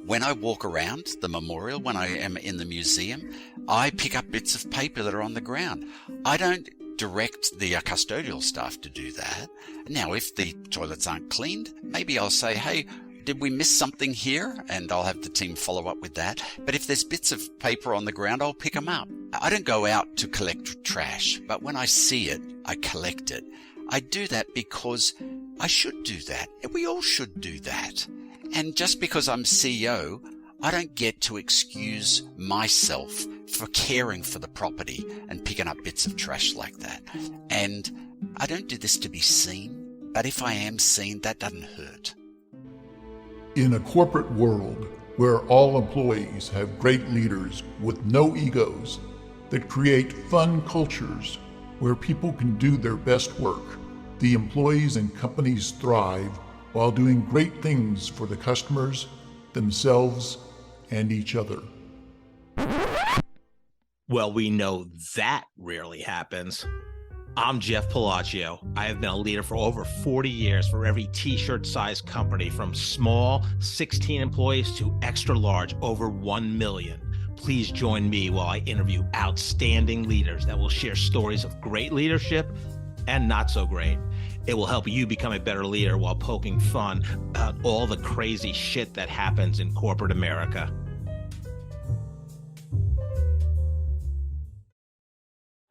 When I walk around the memorial, when I am in the museum, I pick up bits of paper that are on the ground. I don't direct the custodial staff to do that. Now, if the toilets aren't cleaned, maybe I'll say, hey, did we miss something here? And I'll have the team follow up with that. But if there's bits of paper on the ground, I'll pick them up. I don't go out to collect trash, but when I see it, I collect it. I do that because I should do that. We all should do that. And just because I'm CEO, I don't get to excuse myself for caring for the property and picking up bits of trash like that. And I don't do this to be seen, but if I am seen, that doesn't hurt. In a corporate world where all employees have great leaders with no egos that create fun cultures where people can do their best work, the employees and companies thrive while doing great things for the customers, themselves, and each other. Well, we know that rarely happens. I'm Jeff Palacio. I have been a leader for over 40 years for every t-shirt size company, from small 16 employees to extra large over 1 million. Please join me while I interview outstanding leaders that will share stories of great leadership and not so great. It will help you become a better leader while poking fun about all the crazy shit that happens in corporate America.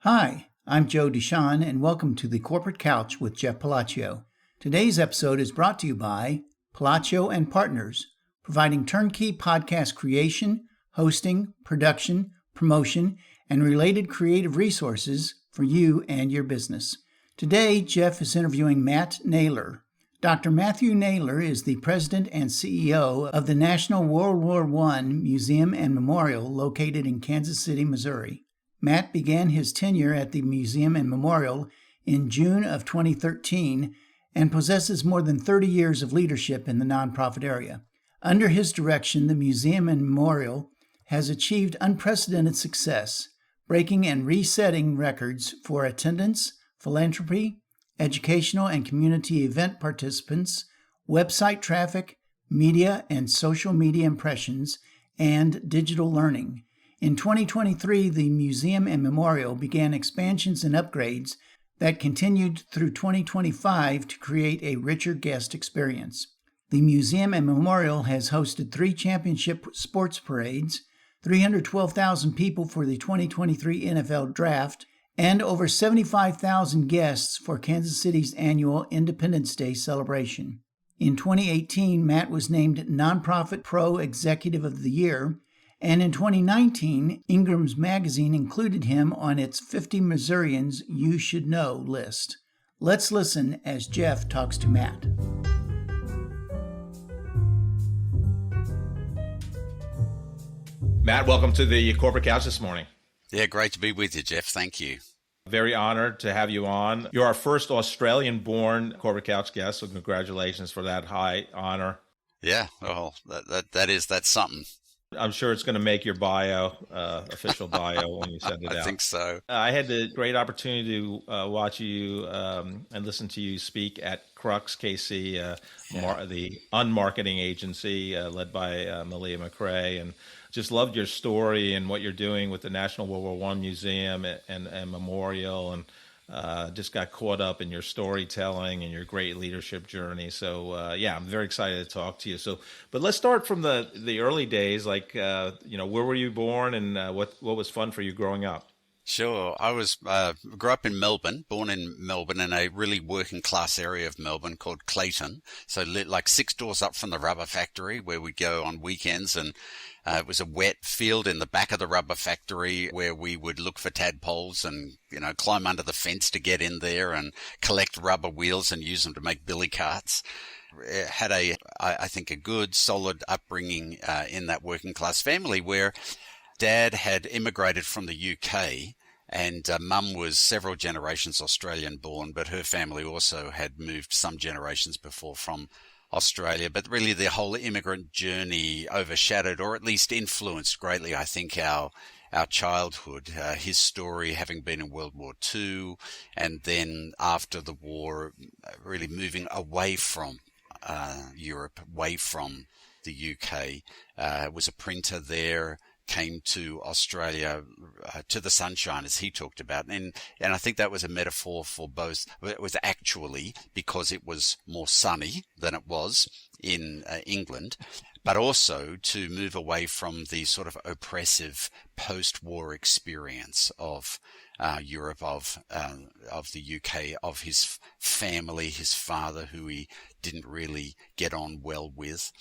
Hi, I'm Joe Deshawn, and welcome to the Corporate Couch with Jeff Palacio. Today's episode is brought to you by Palacio and Partners, providing turnkey podcast creation, hosting, production, promotion, and related creative resources for you and your business. Today, Jeff is interviewing Matt Naylor. Dr. Matthew Naylor is the president and CEO of the National World War I Museum and Memorial located in Kansas City, Missouri. Matt began his tenure at the Museum and Memorial in June of 2013 and possesses more than 30 years of leadership in the nonprofit area. Under his direction, the Museum and Memorial has achieved unprecedented success, breaking and resetting records for attendance, philanthropy, educational and community event participants, website traffic, media and social media impressions, and digital learning. In 2023, the Museum and Memorial began expansions and upgrades that continued through 2025 to create a richer guest experience. The Museum and Memorial has hosted 3 championship sports parades, 312,000 people for the 2023 NFL Draft, and over 75,000 guests for Kansas City's annual Independence Day celebration. In 2018, Matt was named Nonprofit Pro Executive of the Year, and in 2019, Ingram's magazine included him on its 50 Missourians You Should Know list. Let's listen as Jeff talks to Matt. Matt, welcome to the Corporate Couch this morning. Yeah, great to be with you, Jeff. Thank you. Very honored to have you on. You're our first Australian-born Corporate Couch guest, so congratulations for that high honor. Yeah, well, that's something. I'm sure it's going to make your bio, official bio, when you send it out. I think so. I had the great opportunity to watch you and listen to you speak at Crux KC, the unmarketing agency led by Malia McRae, and just loved your story and what you're doing with the National World War I Museum and Memorial, and just got caught up in your storytelling and your great leadership journey. So I'm very excited to talk to you. But let's start from the early days. Like, where were you born, and what was fun for you growing up? Sure. I grew up in Melbourne, born in Melbourne, in a really working class area of Melbourne called Clayton. So like 6 doors up from the rubber factory, where we'd go on weekends, and it was a wet field in the back of the rubber factory where we would look for tadpoles and, climb under the fence to get in there and collect rubber wheels and use them to make billy carts. It had I think a good, solid upbringing in that working class family, where Dad had immigrated from the UK, and Mum was several generations Australian born, but her family also had moved some generations before from Australia. But really the whole immigrant journey overshadowed, or at least influenced greatly, I think, our childhood. His story having been in World War II, and then after the war really moving away from Europe, away from the UK. Was a printer there, came to Australia, to the sunshine, as he talked about. And I think that was a metaphor for both. It was actually because it was more sunny than it was in England, but also to move away from the sort of oppressive post-war experience of Europe, of the UK, of his family, his father, who he didn't really get on well with.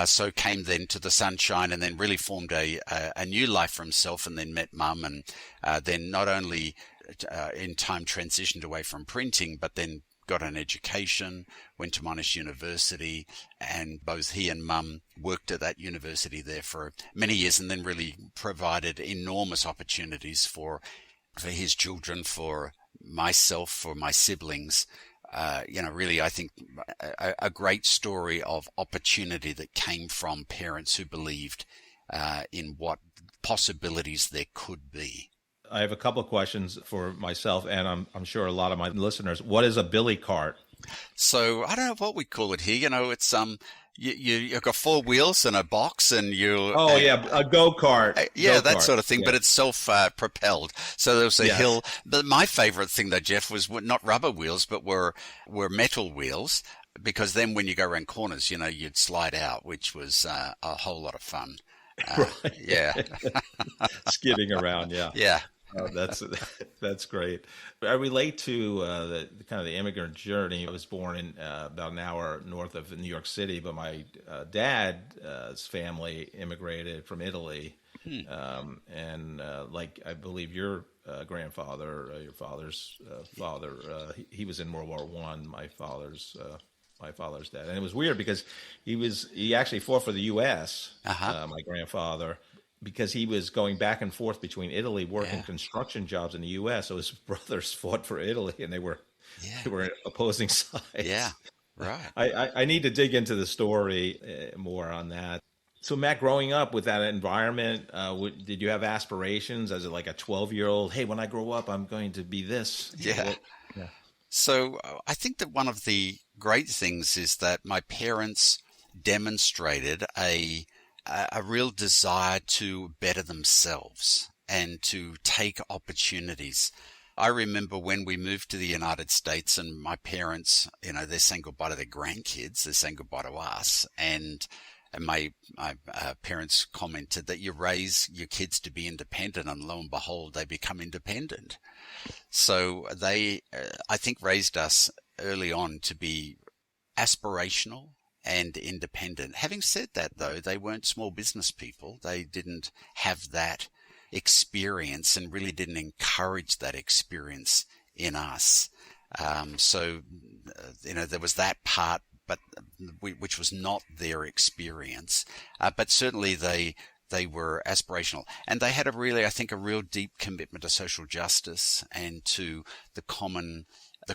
So came then to the sunshine, and then really formed a new life for himself, and then met Mum, and then not only in time transitioned away from printing, but then got an education, went to Monash University, and both he and Mum worked at that university there for many years, and then really provided enormous opportunities for his children, for myself, for my siblings. Really, I think a great story of opportunity that came from parents who believed in what possibilities there could be. I have a couple of questions for myself, and I'm sure a lot of my listeners. What is a billy cart? So I don't know what we call it here. It's you've got four wheels and a box, and you a go-kart. That sort of thing, but it's self-propelled. So there was a hill. But my favorite thing though, Jeff, was not rubber wheels, but were metal wheels, because then when you go around corners, you'd slide out, which was a whole lot of fun. Right. Yeah. Skidding around. Yeah. Yeah. Oh, that's great. I relate to the kind of the immigrant journey. I was born in about an hour north of New York City, but my dad's family immigrated from Italy, and like I believe your grandfather, your father's father, he was in World War I. My father's dad, and it was weird because he actually fought for the U.S. My grandfather, because he was going back and forth between Italy, working construction jobs in the U.S. So his brothers fought for Italy, and they were opposing sides. Yeah, right. I need to dig into the story more on that. So Matt, growing up with that environment, did you have aspirations as like a 12-year-old? Hey, when I grow up, I'm going to be this. Yeah. So I think that one of the great things is that my parents demonstrated a real desire to better themselves and to take opportunities. I remember when we moved to the United States, and my parents, they're saying goodbye to their grandkids, they're saying goodbye to us, and my parents commented that you raise your kids to be independent, and lo and behold, they become independent. So they, I think, raised us early on to be aspirational and independent. Having said that, though, they weren't small business people. They didn't have that experience and really didn't encourage that experience in us. So there was that part, but which was not their experience. But certainly they were aspirational, and they had a real deep commitment to social justice and to the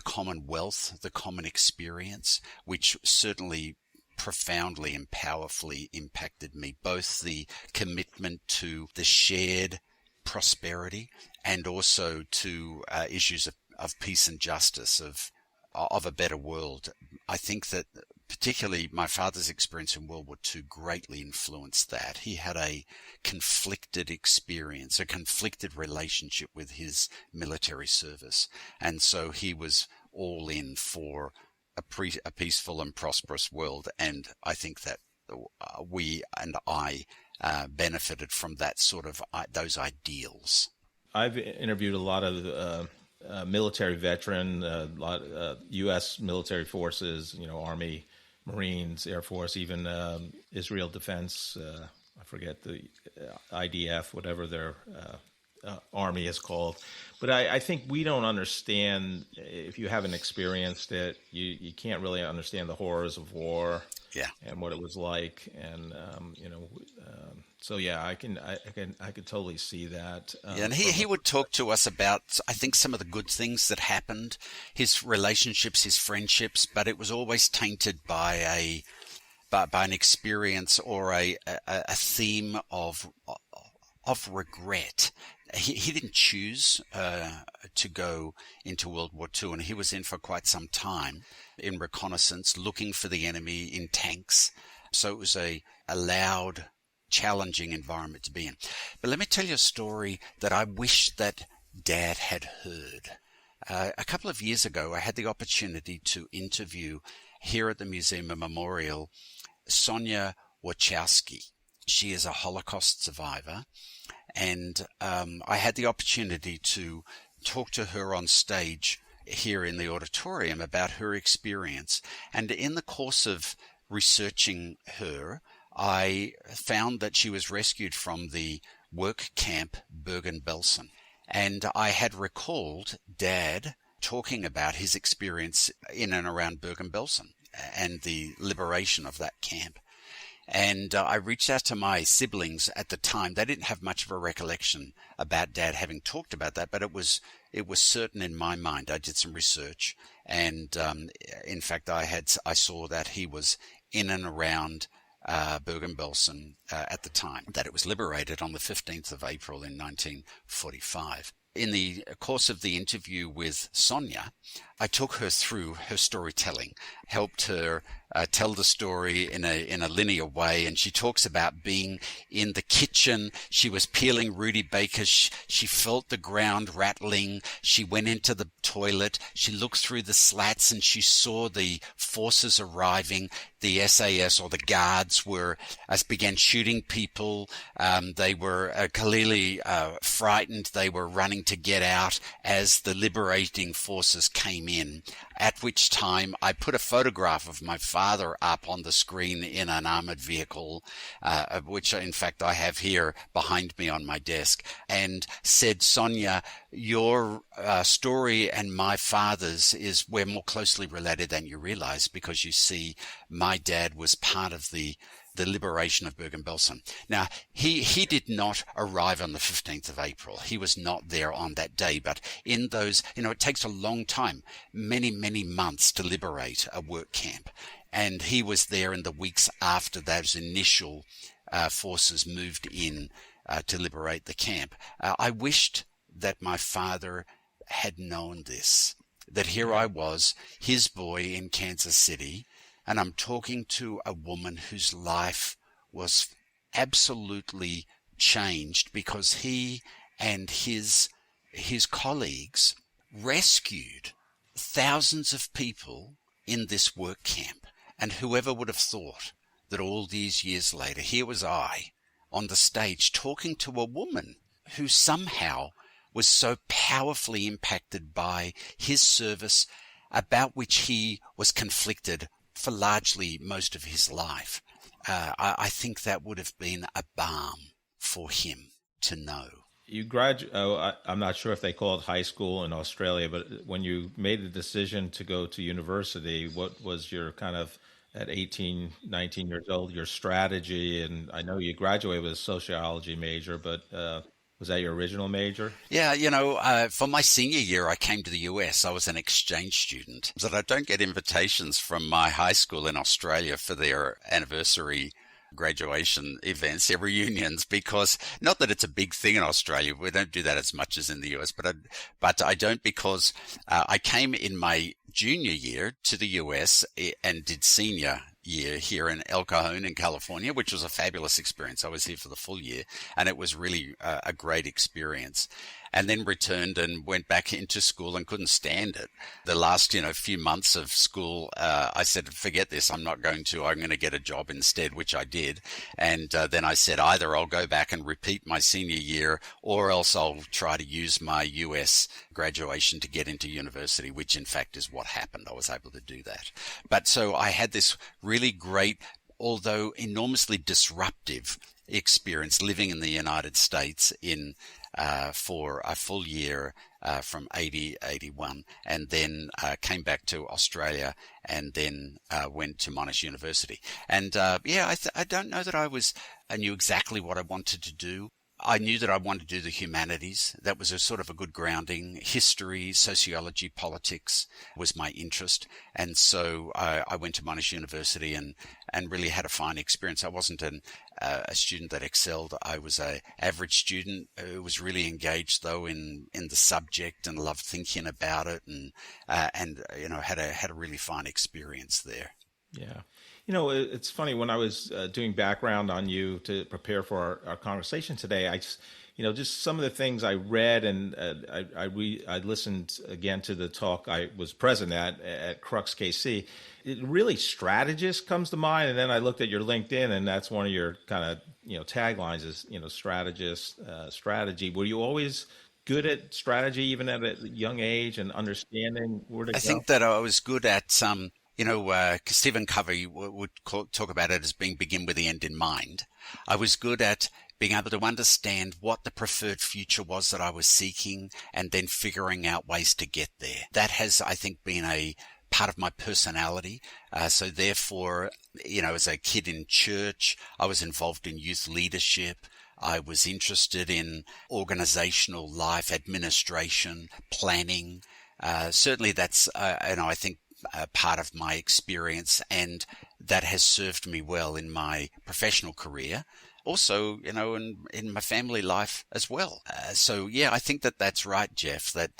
commonwealth, the common experience, which certainly profoundly and powerfully impacted me, both the commitment to the shared prosperity and also to issues of peace and justice, of a better world. I think that particularly my father's experience in World War II greatly influenced that. He had a conflicted experience, a conflicted relationship with his military service, and so he was all in for a peaceful and prosperous world, and I think that we and I benefited from that sort of those ideals. I've interviewed a lot of military veteran, a lot U.S. military forces, Army, Marines, Air Force, even Israel Defense. I forget the IDF, whatever their army is called. But I think we don't understand, if you haven't experienced it, you can't really understand the horrors of war and what it was like. And, so yeah, I could totally see that. And he would talk to us about, I think, some of the good things that happened, his relationships, his friendships, but it was always tainted by an experience or a theme of regret. he didn't choose to go into World War II, and he was in for quite some time in reconnaissance, looking for the enemy in tanks. So it was a loud, challenging environment to be in. But let me tell you a story that I wish that Dad had heard. A couple of years ago, I had the opportunity to interview here at the Museum of Memorial Sonia Wachowski. She is a Holocaust survivor, and I had the opportunity to talk to her on stage here in the auditorium about her experience. And in the course of researching her, I found that she was rescued from the work camp Bergen-Belsen. And I had recalled Dad talking about his experience in and around Bergen-Belsen and the liberation of that camp. And I reached out to my siblings at the time. They didn't have much of a recollection about Dad having talked about that, but it was certain in my mind. I did some research, and in fact, I saw that he was in and around Bergen-Belsen at the time that it was liberated on the 15th of April in 1945. In the course of the interview with Sonia, I took her through her storytelling, helped her tell the story in a linear way, and she talks about being in the kitchen. She was peeling Rudy Baker. She felt the ground rattling. She went into the toilet. She looked through the slats and she saw the forces arriving. The SAS or the guards began shooting people. They were clearly frightened. They were running to get out as the liberating forces came in, at which time I put a photograph of my father up on the screen in an armored vehicle, which in fact I have here behind me on my desk, and said, Sonia, your story and my father's we're more closely related than you realize, because you see, my dad was part of the liberation of Bergen-Belsen. Now, he did not arrive on the 15th of April. He was not there on that day, but in those, it takes a long time, many, many months to liberate a work camp. And he was there in the weeks after those initial forces moved in to liberate the camp. I wished that my father had known this, that here I was, his boy in Kansas City, and I'm talking to a woman whose life was absolutely changed because he and his colleagues rescued thousands of people in this work camp. And whoever would have thought that all these years later, here was I on the stage talking to a woman who somehow was so powerfully impacted by his service, about which he was conflicted for largely most of his life. I think that would have been a balm for him to know. You I'm not sure if they call it high school in Australia, but when you made the decision to go to university, what was your kind of, at 18, 19 years old, your strategy? And I know you graduated with a sociology major, but was that your original major? Yeah, for my senior year, I came to the US. I was an exchange student. So I don't get invitations from my high school in Australia for their anniversary graduation events, their reunions, because not that it's a big thing in Australia. We don't do that as much as in the US, but I don't, because I came in my junior year to the US and did senior year here in El Cajon in California, which was a fabulous experience. I was here for the full year, and it was really a great experience. And then returned and went back into school and couldn't stand it. The last, few months of school, I said, forget this. I'm not going to. I'm going to get a job instead, which I did. And then I said, either I'll go back and repeat my senior year, or else I'll try to use my US graduation to get into university, which in fact is what happened. I was able to do that. But so I had this really great, although enormously disruptive experience living in the United States for a full year from 81, and then came back to Australia, and then went to Monash University. And I don't know that I knew exactly what I wanted to do. I knew that I wanted to do the humanities. That was a sort of a good grounding. History, sociology, politics was my interest. And so I went to Monash University and and really had a fine experience. I wasn't a student that excelled. I was a average student who was really engaged though in the subject and loved thinking about it, and had a really fine experience there. Yeah. It's funny, when I was doing background on you to prepare for our conversation today, I just some of the things I read, and I listened again to the talk I was present at Crux KC. It really, strategist comes to mind. And then I looked at your LinkedIn, and that's one of your kind of, taglines is, strategist, strategy. Were you always good at strategy, even at a young age, and understanding where to go? I think that I was good at Stephen Covey would talk about it as being begin with the end in mind. I was good at being able to understand what the preferred future was that I was seeking, and then figuring out ways to get there. That has, I think, been a part of my personality. So therefore, as a kid in church, I was involved in youth leadership. I was interested in organizational life, administration, planning. Certainly that's, I think, part of my experience, and that has served me well in my professional career. Also, in my family life as well. I think that's right, Jeff, that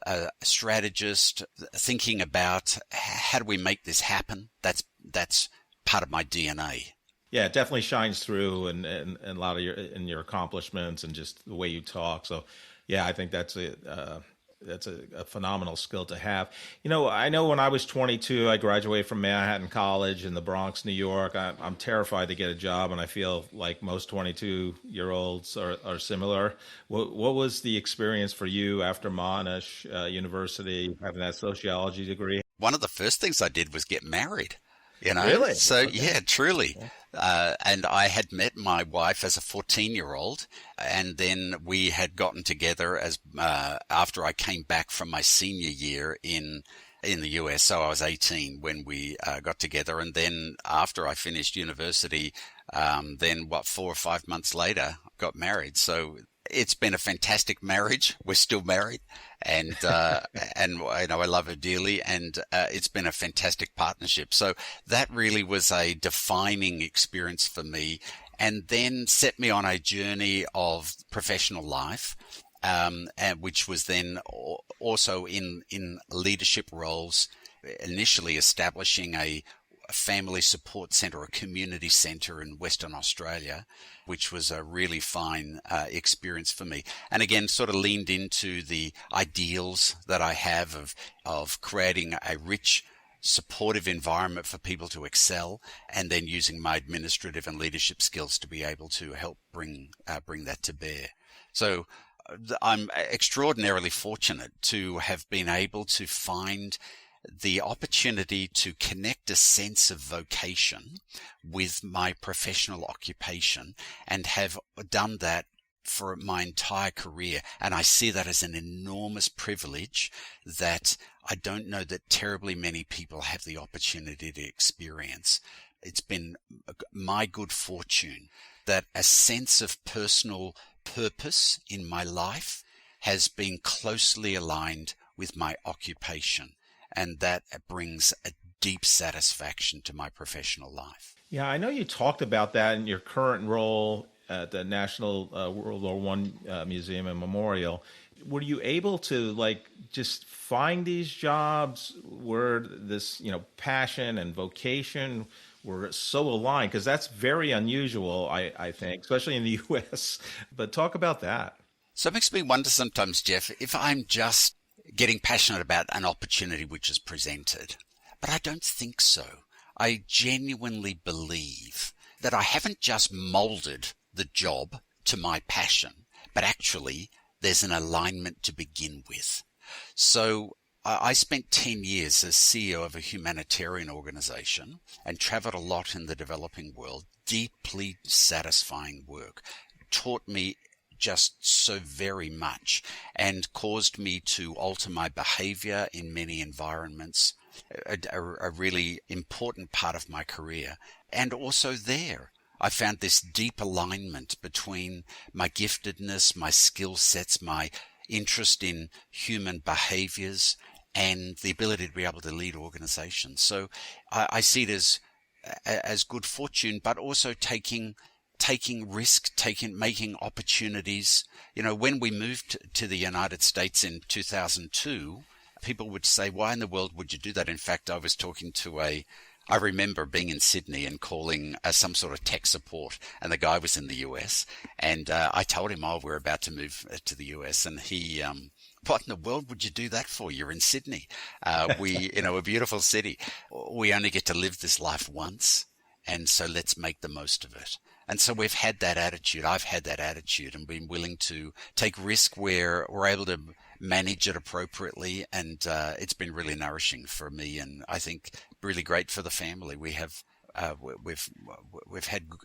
a strategist thinking about how do we make this happen, that's part of my DNA. Yeah, it definitely shines through and a lot of your accomplishments and just the way you talk. So, yeah, I think that's a phenomenal skill to have. I know when I was 22, I graduated from Manhattan College in the Bronx, New York. I'm terrified to get a job, and I feel like most 22-year-olds are similar. What was the experience for you after Monash University, having that sociology degree? One of the first things I did was get married. Really? So, okay. Yeah, truly. And I had met my wife as a 14-year-old, and then we had gotten together as after I came back from my senior year in the US. So I was 18 when we got together, and then after I finished university, 4 or 5 months later, got married. So it's been a fantastic marriage. We're still married, and I love her dearly, and it's been a fantastic partnership. So that really was a defining experience for me, and then set me on a journey of professional life, and which was then also in leadership roles, initially establishing a family support centre, a community centre in Western Australia, which was a really fine experience for me. And again, sort of leaned into the ideals that I have of creating a rich, supportive environment for people to excel, and then using my administrative and leadership skills to be able to help bring that to bear. So I'm extraordinarily fortunate to have been able to find the opportunity to connect a sense of vocation with my professional occupation, and have done that for my entire career. And I see that as an enormous privilege that I don't know that terribly many people have the opportunity to experience. It's been my good fortune that a sense of personal purpose in my life has been closely aligned with my occupation. And that brings a deep satisfaction to my professional life. Yeah, I know you talked about that in your current role at the National World War I Museum and Memorial. Were you able to just find these jobs where this, passion and vocation were so aligned? Because that's very unusual, I think, especially in the U.S. But talk about that. So it makes me wonder sometimes, Jeff, if I'm just getting passionate about an opportunity which is presented. But I don't think so. I genuinely believe that I haven't just molded the job to my passion, but actually there's an alignment to begin with. So I spent 10 years as CEO of a humanitarian organization and traveled a lot in the developing world. Deeply satisfying work. Taught me just so very much, and caused me to alter my behavior in many environments, a really important part of my career. And also there, I found this deep alignment between my giftedness, my skill sets, my interest in human behaviors, and the ability to be able to lead organizations. So I see it as as good fortune, but also taking risk, making opportunities. When we moved to the United States in 2002, people would say, why in the world would you do that? In fact, I was talking to I remember being in Sydney and calling some sort of tech support, and the guy was in the US, and I told him, we're about to move to the US, and he, what in the world would you do that for? You're in Sydney. A beautiful city. We only get to live this life once, and so let's make the most of it. And so we've had that attitude. I've had that attitude and been willing to take risk where we're able to manage it appropriately. And it's been really nourishing for me, and I think really great for the family. We've had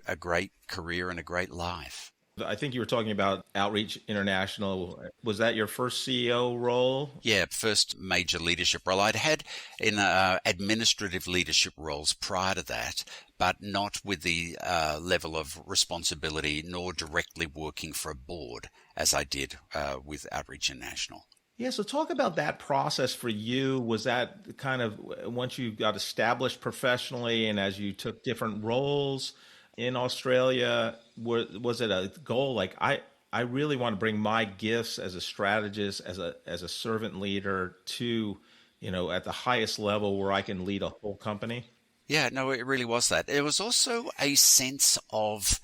a great career and a great life. I think you were talking about Outreach International. Was that your first CEO role? Yeah, first major leadership role. I'd had in administrative leadership roles prior to that, but not with the level of responsibility nor directly working for a board as I did with Outreach International. Yeah, so talk about that process for you. Was that kind of once you got established professionally and as you took different roles in Australia, was it a goal like I really want to bring my gifts as a strategist, as a servant leader to, at the highest level where I can lead a whole company? Yeah, no, it really was that. It was also a sense of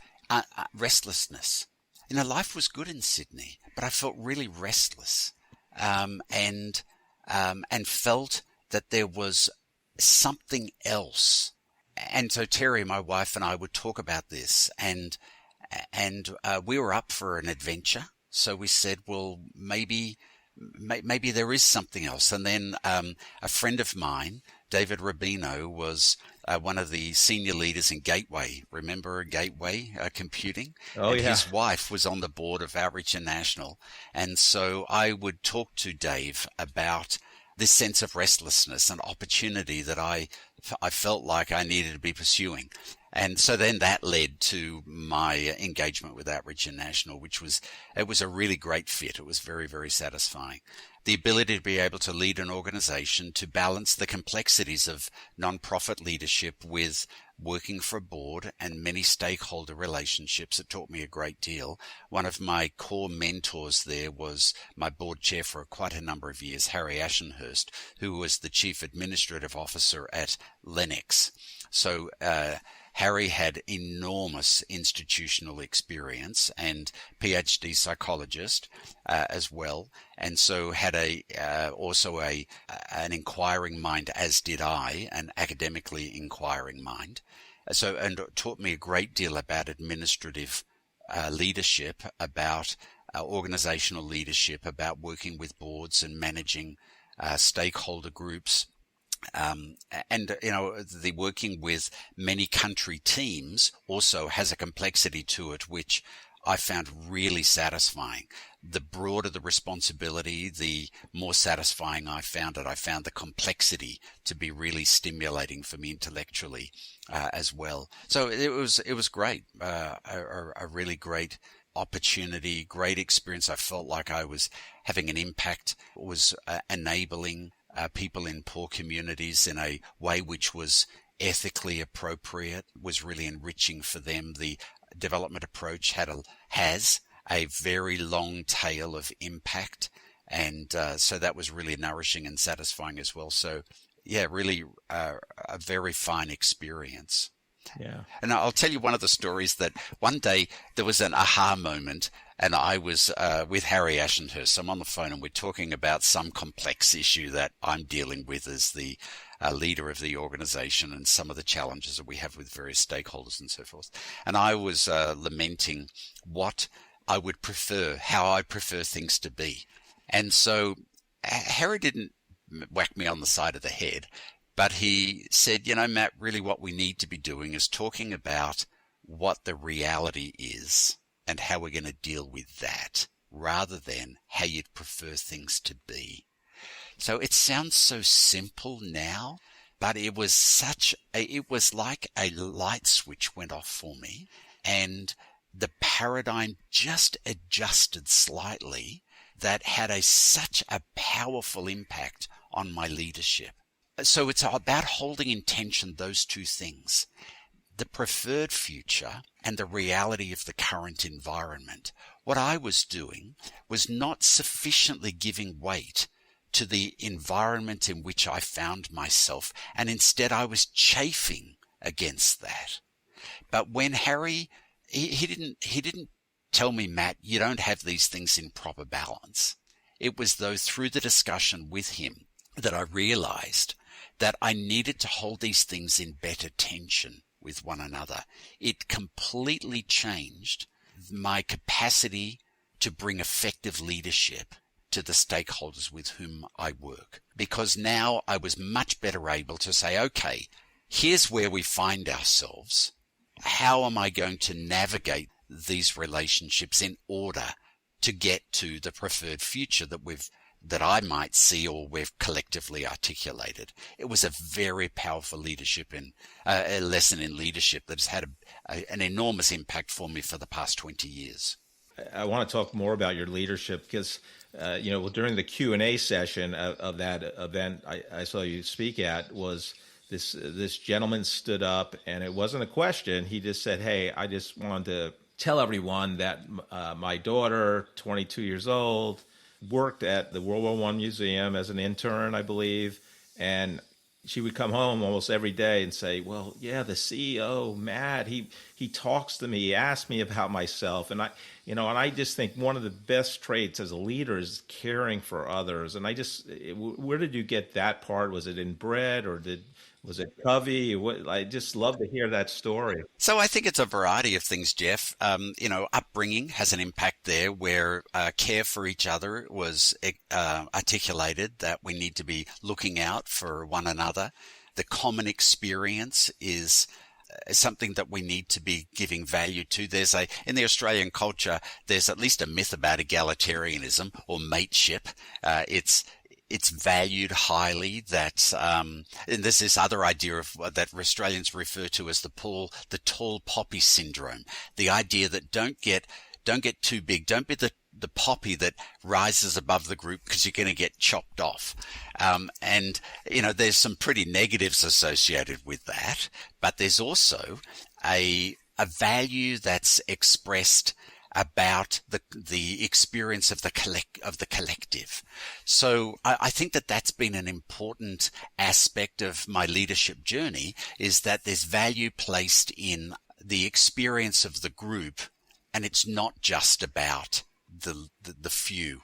restlessness. Life was good in Sydney, but I felt really restless, and felt that there was something else. And so Terry, my wife, and I would talk about this, and we were up for an adventure. So we said, well, maybe there is something else. And then a friend of mine, David Rubino, was one of the senior leaders in Gateway. Remember Gateway Computing? Oh, and yeah. His wife was on the board of Outreach International. And so I would talk to Dave about this sense of restlessness and opportunity that I felt like I needed to be pursuing. And so then that led to my engagement with Outreach International, it was a really great fit. It was very, very satisfying. The ability to be able to lead an organization, to balance the complexities of nonprofit leadership with working for a board and many stakeholder relationships, it taught me a great deal. One of my core mentors there was my board chair for quite a number of years, Harry Ashenhurst, who was the chief administrative officer at Lennox. So Harry had enormous institutional experience and PhD psychologist as well, and so had also an inquiring mind, as did I, an academically inquiring mind. So, and taught me a great deal about administrative leadership, about organizational leadership, about working with boards and managing stakeholder groups. The working with many country teams also has a complexity to it, which I found really satisfying. The broader the responsibility, the more satisfying I found it. I found the complexity to be really stimulating for me intellectually as well. So it was great, a really great opportunity, great experience. I felt like I was having an impact, was enabling people in poor communities in a way which was ethically appropriate, was really enriching for them. The development approach has a very long tail of impact, and so that was really nourishing and satisfying as well. So yeah, really a very fine experience. Yeah. And I'll tell you one of the stories that one day there was an aha moment, and I was with Harry Ashenhurst. I'm on the phone and we're talking about some complex issue that I'm dealing with as the leader of the organization and some of the challenges that we have with various stakeholders and so forth. And I was lamenting what I would prefer, how I prefer things to be. And so Harry didn't whack me on the side of the head, but he said, Matt, really what we need to be doing is talking about what the reality is and how we're going to deal with that, rather than how you'd prefer things to be. So it sounds so simple now, but it was like a light switch went off for me, and the paradigm just adjusted slightly. That had such a powerful impact on my leadership. So it's about holding in tension those two things, the preferred future and the reality of the current environment. What I was doing was not sufficiently giving weight to the environment in which I found myself, and instead I was chafing against that. But when Harry, he didn't tell me, Matt, you don't have these things in proper balance. It was though through the discussion with him that I realized that I needed to hold these things in better tension with one another. It completely changed my capacity to bring effective leadership to the stakeholders with whom I work, because now I was much better able to say, okay, here's where we find ourselves. How am I going to navigate these relationships in order to get to the preferred future that I might see or we've collectively articulated? It was a very powerful leadership and a lesson in leadership that has had an enormous impact for me for the past 20 years. I want to talk more about your leadership because, during the Q&A session of that event I saw you speak at, was this gentleman stood up, and it wasn't a question. He just said, hey, I just wanted to tell everyone that my daughter, 22 years old, worked at the World War I Museum as an intern, I believe, and she would come home almost every day and say, well, yeah, the CEO, Matt, he talks to me, he asks me about myself. And I just think one of the best traits as a leader is caring for others. And where did you get that part? Was it inbred, or was it Covey? I just love to hear that story. So I think it's a variety of things, Jeff. Upbringing has an impact there, where care for each other was articulated, that we need to be looking out for one another. The common experience is something that we need to be giving value to. In the Australian culture, there's at least a myth about egalitarianism or mateship. It's valued highly that, and there's this other idea of that Australians refer to as the tall poppy syndrome. The idea that don't get too big. Don't be the poppy that rises above the group, because you're going to get chopped off. There's some pretty negatives associated with that, but there's also a value that's expressed about the experience of the collective. So I think that that's been an important aspect of my leadership journey, is that there's value placed in the experience of the group, and it's not just about the few.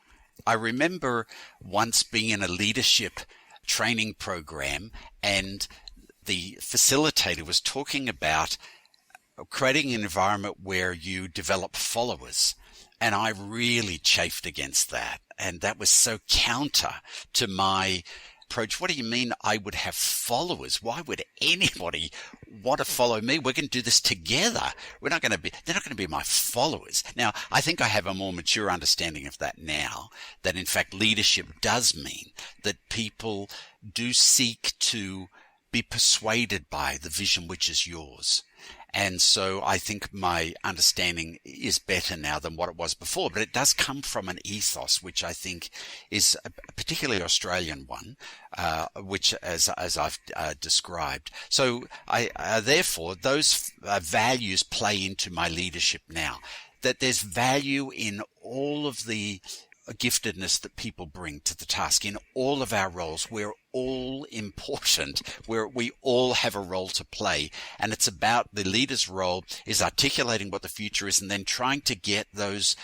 I remember once being in a leadership training program, and the facilitator was talking about creating an environment where you develop followers. And I really chafed against that. And that was so counter to my approach. What do you mean I would have followers? Why would anybody want to follow me? We're going to do this together. They're not going to be my followers. Now, I think I have a more mature understanding of that now, that in fact leadership does mean that people do seek to be persuaded by the vision which is yours. And so I think my understanding is better now than what it was before, but it does come from an ethos, which I think is a particularly Australian one, which as I've described. So therefore, those values play into my leadership now, that there's value in all of the giftedness that people bring to the task. In all of our roles, we're all important, we all have a role to play, and it's about the leader's role is articulating what the future is, and then trying to get the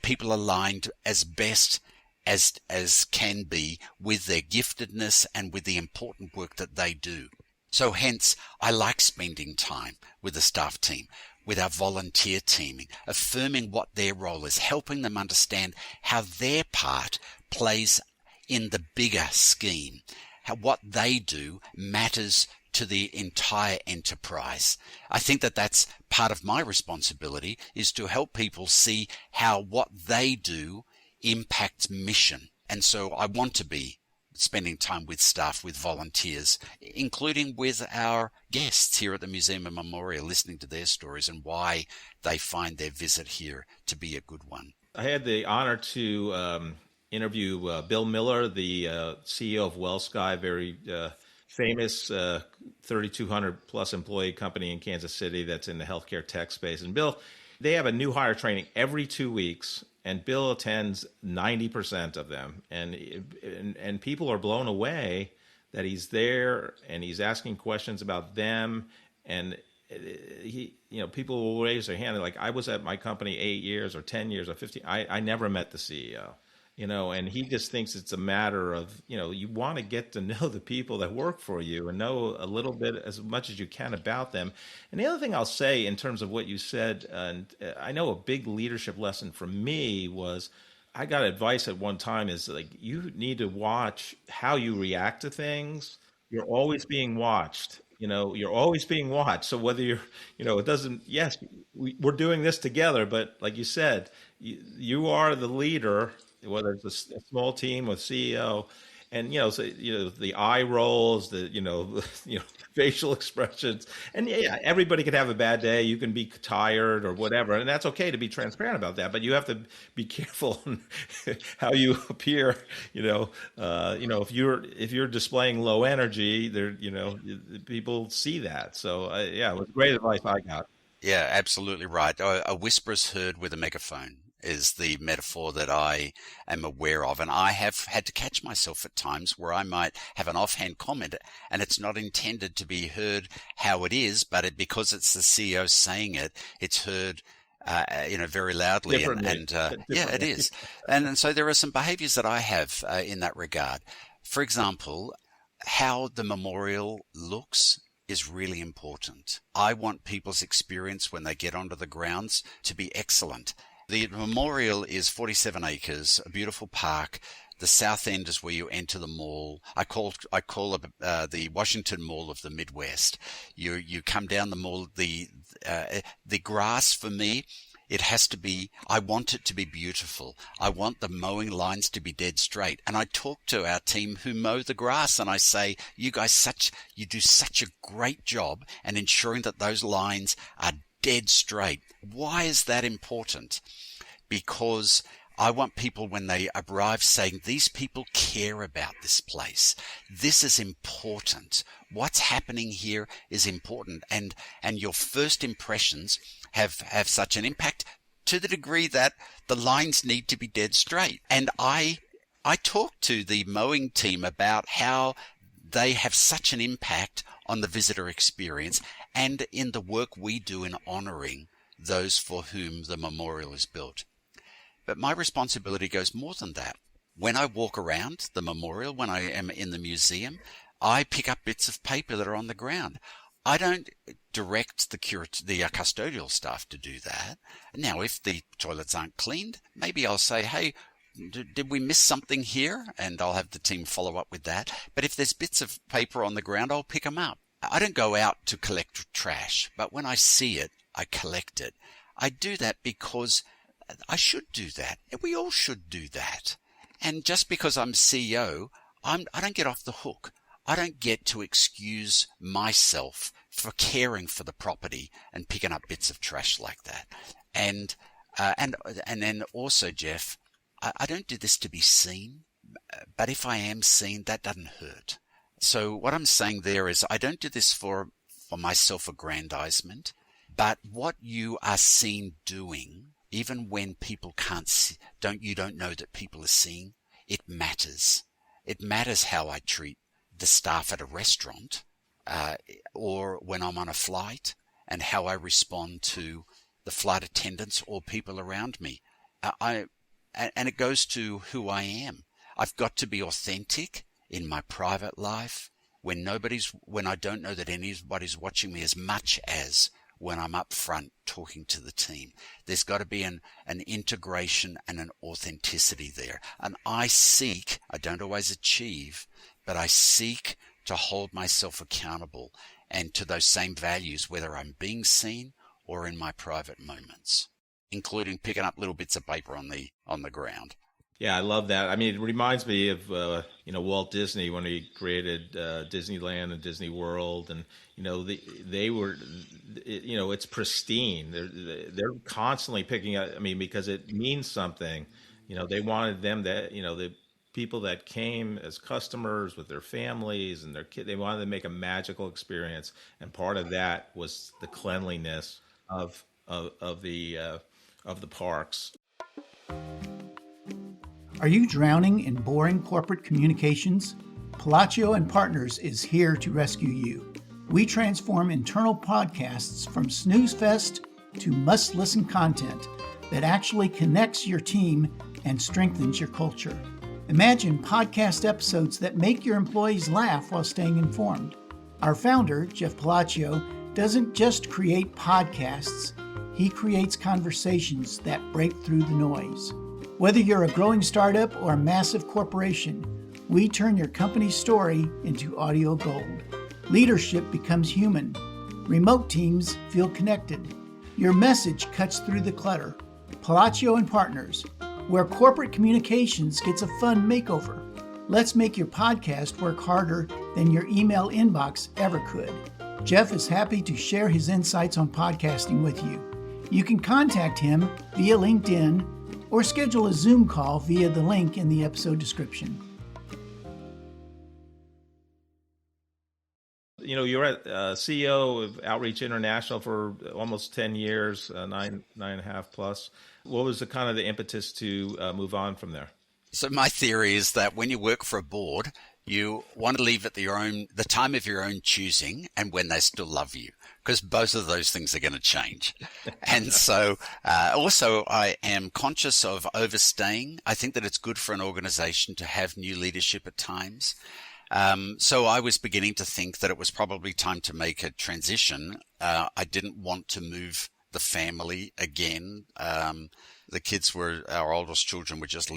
people aligned as best as can be with their giftedness and with the important work that they do. So hence, I like spending time with the staff team, with our volunteer teaming, affirming what their role is, helping them understand how their part plays in the bigger scheme, how what they do matters to the entire enterprise. I think that that's part of my responsibility, is to help people see how what they do impacts mission. And so I want to be spending time with staff, with volunteers, including with our guests here at the Museum and Memorial, listening to their stories and why they find their visit here to be a good one. I had the honor to interview Bill Miller, the CEO of WellSky, very famous 3,200 plus employee company in Kansas City that's in the healthcare tech space. And Bill, they have a new hire training every 2 weeks, and Bill attends 90% of them. And people are blown away that he's there and he's asking questions about them. And people will raise their hand. Like, I was at my company 8 years or 10 years or 15. I never met the CEO. And he just thinks it's a matter of, you want to get to know the people that work for you and know a little bit, as much as you can, about them. And the other thing I'll say in terms of what you said, and I know a big leadership lesson for me was, I got advice at one time is like, you need to watch how you react to things. You're always being watched. You're always being watched. So whether you're, it doesn't, yes, we're doing this together, but like you said, you are the leader, whether it's a small team or CEO, and the eye rolls, the facial expressions, and everybody could have a bad day. You can be tired or whatever, and that's okay to be transparent about that. But you have to be careful how you appear. If you're displaying low energy, people see that. So it was great advice I got. Yeah, absolutely right. A whisper's heard with a megaphone is the metaphor that I am aware of. And I have had to catch myself at times where I might have an offhand comment and it's not intended to be heard how it is, but because it's the CEO saying it, it's heard very loudly. Yeah, it is. And so there are some behaviors that I have in that regard. For example, how the memorial looks is really important. I want people's experience when they get onto the grounds to be excellent. The memorial is 47 acres, a beautiful park. The south end is where you enter the mall. I call it the Washington Mall of the Midwest. You come down the mall. The grass for me, it has to be. I want it to be beautiful. I want the mowing lines to be dead straight. And I talk to our team who mow the grass, and I say, you guys you do such a great job in ensuring that those lines are dead straight. Why is that important? Because I want people, when they arrive, saying, these people care about this place. This is important. What's happening here is important. And your first impressions have such an impact to the degree that the lines need to be dead straight. And I talk to the mowing team about how they have such an impact on the visitor experience and in the work we do in honoring those for whom the memorial is built. But my responsibility goes more than that. When I walk around the memorial, when I am in the museum, I pick up bits of paper that are on the ground. I don't direct the custodial staff to do that. Now, if the toilets aren't cleaned, maybe I'll say, hey, did we miss something here? And I'll have the team follow up with that. But if there's bits of paper on the ground, I'll pick them up. I don't go out to collect trash, but when I see it, I collect it. I do that because I should do that. We all should do that. And just because I'm CEO, I don't get off the hook. I don't get to excuse myself for caring for the property and picking up bits of trash like that. And then also, Jeff, I don't do this to be seen, but if I am seen, that doesn't hurt. So what I'm saying there is I don't do this for my self-aggrandizement, but what you are seen doing, even when people can't see, you don't know that people are seeing, it matters. It matters how I treat the staff at a restaurant or when I'm on a flight, and how I respond to the flight attendants or people around me. And it goes to who I am. I've got to be authentic in my private life when I don't know that anybody's watching me, as much as when I'm up front talking to the team. There's got to be an integration and an authenticity there. And I don't always achieve, but I seek to hold myself accountable and to those same values, whether I'm being seen or in my private moments, including picking up little bits of paper on the ground. Yeah, I love that. I mean, it reminds me of Walt Disney when he created Disneyland and Disney World, and they were, it's pristine. They're constantly picking up. I mean, because it means something. They wanted them to, people that came as customers with their families and their kids. They wanted to make a magical experience, and part of that was the cleanliness of the parks. Are you drowning in boring corporate communications? Palacio and Partners is here to rescue you. We transform internal podcasts from snooze fest to must-listen content that actually connects your team and strengthens your culture. Imagine podcast episodes that make your employees laugh while staying informed. Our founder, Jeff Palacio, doesn't just create podcasts, he creates conversations that break through the noise. Whether you're a growing startup or a massive corporation, we turn your company's story into audio gold. Leadership becomes human. Remote teams feel connected. Your message cuts through the clutter. Palacio and Partners, where corporate communications gets a fun makeover. Let's make your podcast work harder than your email inbox ever could. Jeff is happy to share his insights on podcasting with you. You can contact him via LinkedIn or schedule a Zoom call via the link in the episode description. You know, you're at CEO of Outreach International for almost 10 years, nine and a half plus. What was the kind of the impetus to move on from there? So my theory is that when you work for a board, you want to leave at the time of your own choosing and when they still love you, because both of those things are going to change. And so also I am conscious of overstaying. I think that it's good for an organization to have new leadership at times. So I was beginning to think that it was probably time to make a transition. I didn't want to move the family again. Our oldest children were just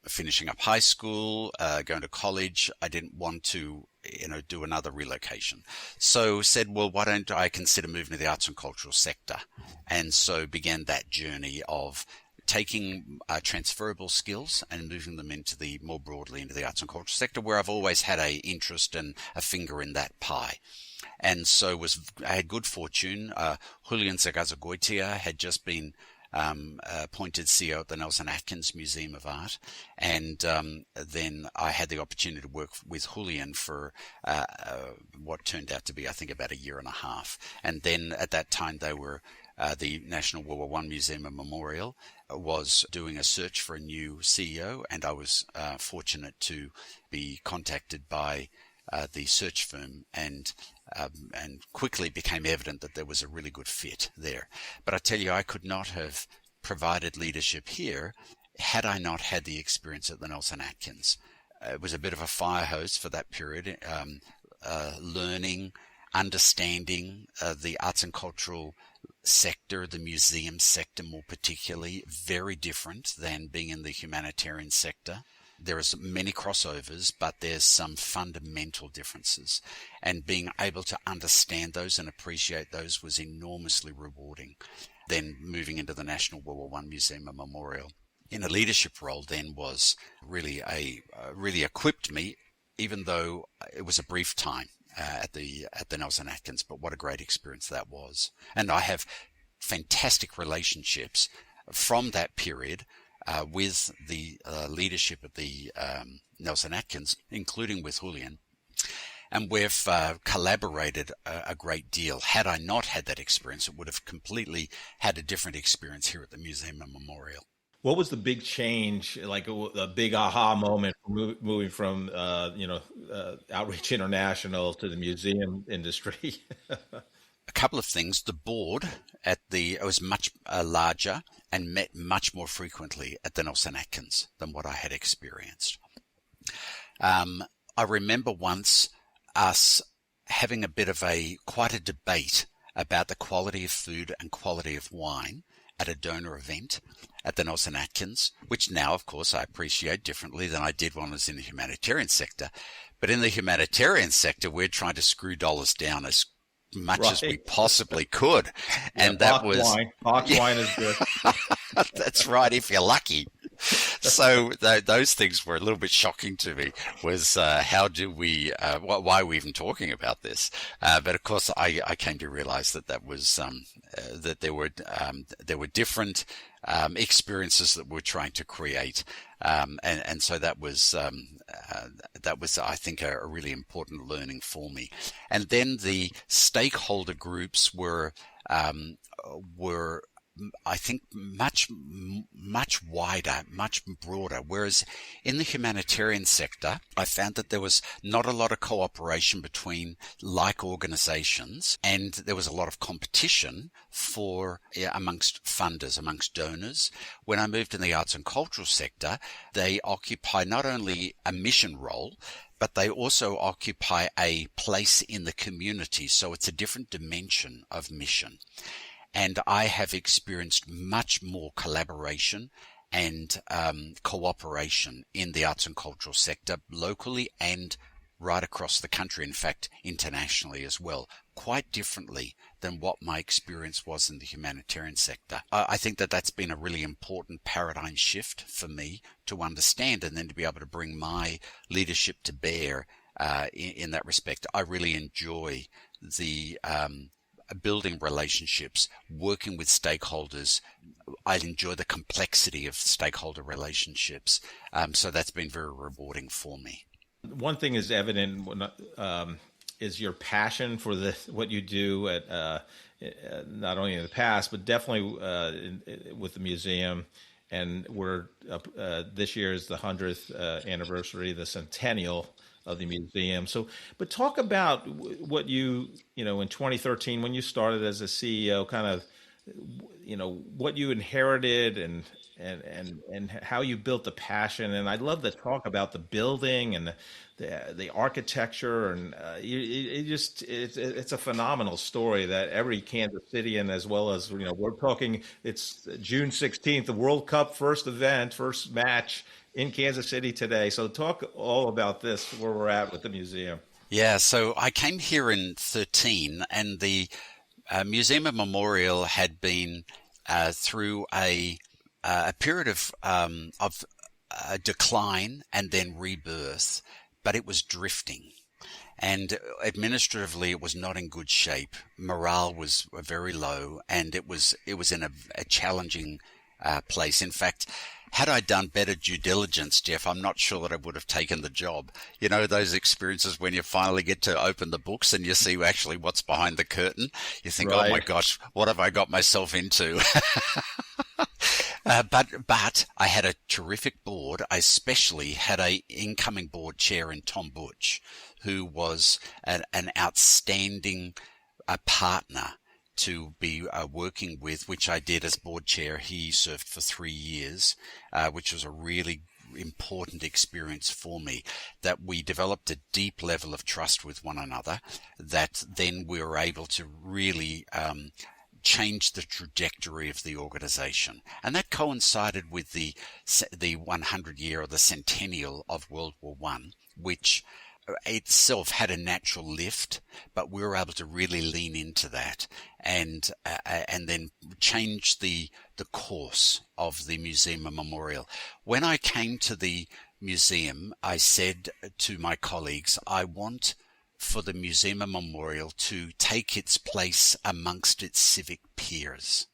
finishing up high school, going to college. I didn't want to, do another relocation. So said, well, why don't I consider moving to the arts and cultural sector? And so began that journey of taking transferable skills and moving them more broadly into the arts and cultural sector, where I've always had a interest and a finger in that pie. And so I had good fortune. Julian Zagazagoitia had just been appointed CEO at the Nelson Atkins Museum of Art. And then I had the opportunity to work with Julian for what turned out to be, I think, about a year and a half. And then at that time, they were the National World War I Museum and Memorial was doing a search for a new CEO, and I was fortunate to be contacted by the search firm, and quickly became evident that there was a really good fit there. But I tell you, I could not have provided leadership here had I not had the experience at the Nelson Atkins. It was a bit of a fire hose for that period, learning, understanding the arts and cultural sector, the museum sector more particularly, very different than being in the humanitarian sector. There are many crossovers, but there's some fundamental differences. And being able to understand those and appreciate those was enormously rewarding. Then moving into the National World War I Museum and Memorial in a leadership role then was really equipped me, even though it was a brief time at the Nelson Atkins. But what a great experience that was. And I have fantastic relationships from that period with the leadership at the Nelson Atkins, including with Julian. And we've collaborated a great deal. Had I not had that experience, it would have completely had a different experience here at the Museum and Memorial. What was the big change, like a big aha moment moving from, Outreach International to the museum industry? A couple of things. The board it was much larger and met much more frequently at the Nelson Atkins than what I had experienced. I remember once us having a bit of quite a debate about the quality of food and quality of wine at a donor event at the Nelson Atkins, which now, of course, I appreciate differently than I did when I was in the humanitarian sector. But in the humanitarian sector, we're trying to screw dollars down as much as we possibly could. And that was box wine is good. That's right, if you're lucky. So those things were a little bit shocking to me. Was how do we? Why are we even talking about this? But of course, I came to realize that was that there were different experiences that we're trying to create, and so that was I think a really important learning for me. And then the stakeholder groups were I think much wider, much broader. Whereas in the humanitarian sector, I found that there was not a lot of cooperation between like organizations, and there was a lot of competition amongst funders, amongst donors. When I moved in the arts and cultural sector, they occupy not only a mission role, but they also occupy a place in the community. So it's a different dimension of mission. And I have experienced much more collaboration and cooperation in the arts and cultural sector, locally and right across the country, in fact, internationally as well, quite differently than what my experience was in the humanitarian sector. I think that that's been a really important paradigm shift for me to understand, and then to be able to bring my leadership to bear in that respect. I really enjoy the building relationships, working with stakeholders. I enjoy the complexity of stakeholder relationships. So that's been very rewarding for me. One thing is evident is your passion for what you do at not only in the past, but definitely with the museum. And this year is the 100th anniversary, the centennial of the museum. So, but talk about what in 2013, when you started as a CEO, kind of, what you inherited and how you built the passion. And I'd love to talk about the building and the architecture, and it's a phenomenal story that every Kansas Cityan, as well as we're talking, it's June 16th, the World Cup first match in Kansas City today. So talk all about this, where we're at with the museum. Yeah, so I came here in 2013, and the Museum and Memorial had been through a period of decline and then rebirth, but it was drifting. And administratively, it was not in good shape. Morale was very low, and it was in a challenging place. In fact, had I done better due diligence, Jeff, I'm not sure that I would have taken the job. Those experiences when you finally get to open the books and you see actually what's behind the curtain. You think, right. Oh my gosh, what have I got myself into? But I had a terrific board. I especially had an incoming board chair in Tom Butch, who was an outstanding partner to be working with, which I did as board chair. He served for 3 years, which was a really important experience for me, that we developed a deep level of trust with one another, that then we were able to really change the trajectory of the organization. And that coincided with the 100 year or the centennial of World War I, which itself had a natural lift, but we were able to really lean into that and then change the course of the museum and memorial. When I came to the museum, I said to my colleagues, I want for the museum and memorial to take its place amongst its civic peers.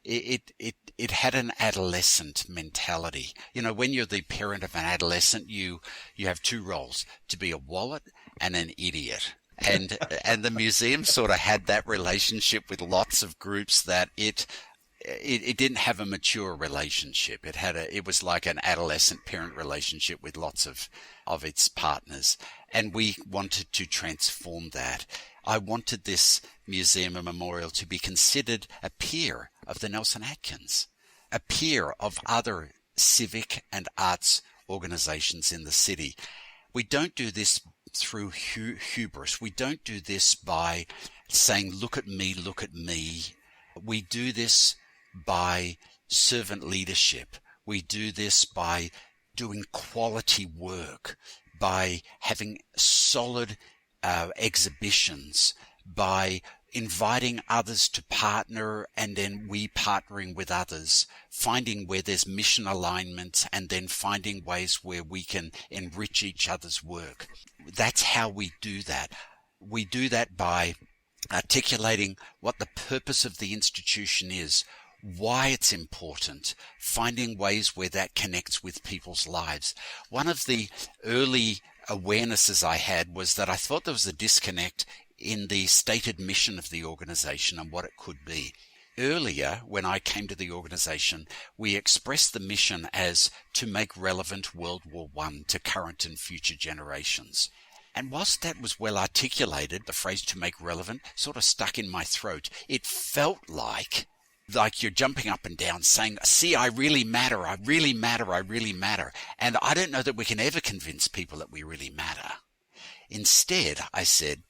It had an adolescent mentality. When you're the parent of an adolescent, you have two roles: to be a wallet and an idiot. And the museum sort of had that relationship with lots of groups, that it didn't have a mature relationship. It was like an adolescent parent relationship with lots of its partners. And we wanted to transform that. I wanted this museum and memorial to be considered a peer of the Nelson Atkins, a peer of other civic and arts organizations in the city. We don't do this through hubris. We don't do this by saying, look at me, look at me. We do this by servant leadership. We do this by doing quality work, by having solid exhibitions, by inviting others to partner, and then we partnering with others, finding where there's mission alignment, and then finding ways where we can enrich each other's work. That's how we do that. We do that by articulating what the purpose of the institution is, why it's important, finding ways where that connects with people's lives. One of the early awarenesses I had was that I thought there was a disconnect in the stated mission of the organization and what it could be. Earlier, when I came to the organization, we expressed the mission as to make relevant World War I to current and future generations. And whilst that was well articulated, the phrase to make relevant sort of stuck in my throat. It felt like you're jumping up and down saying, see, I really matter, I really matter, I really matter. And I don't know that we can ever convince people that we really matter. Instead, I said,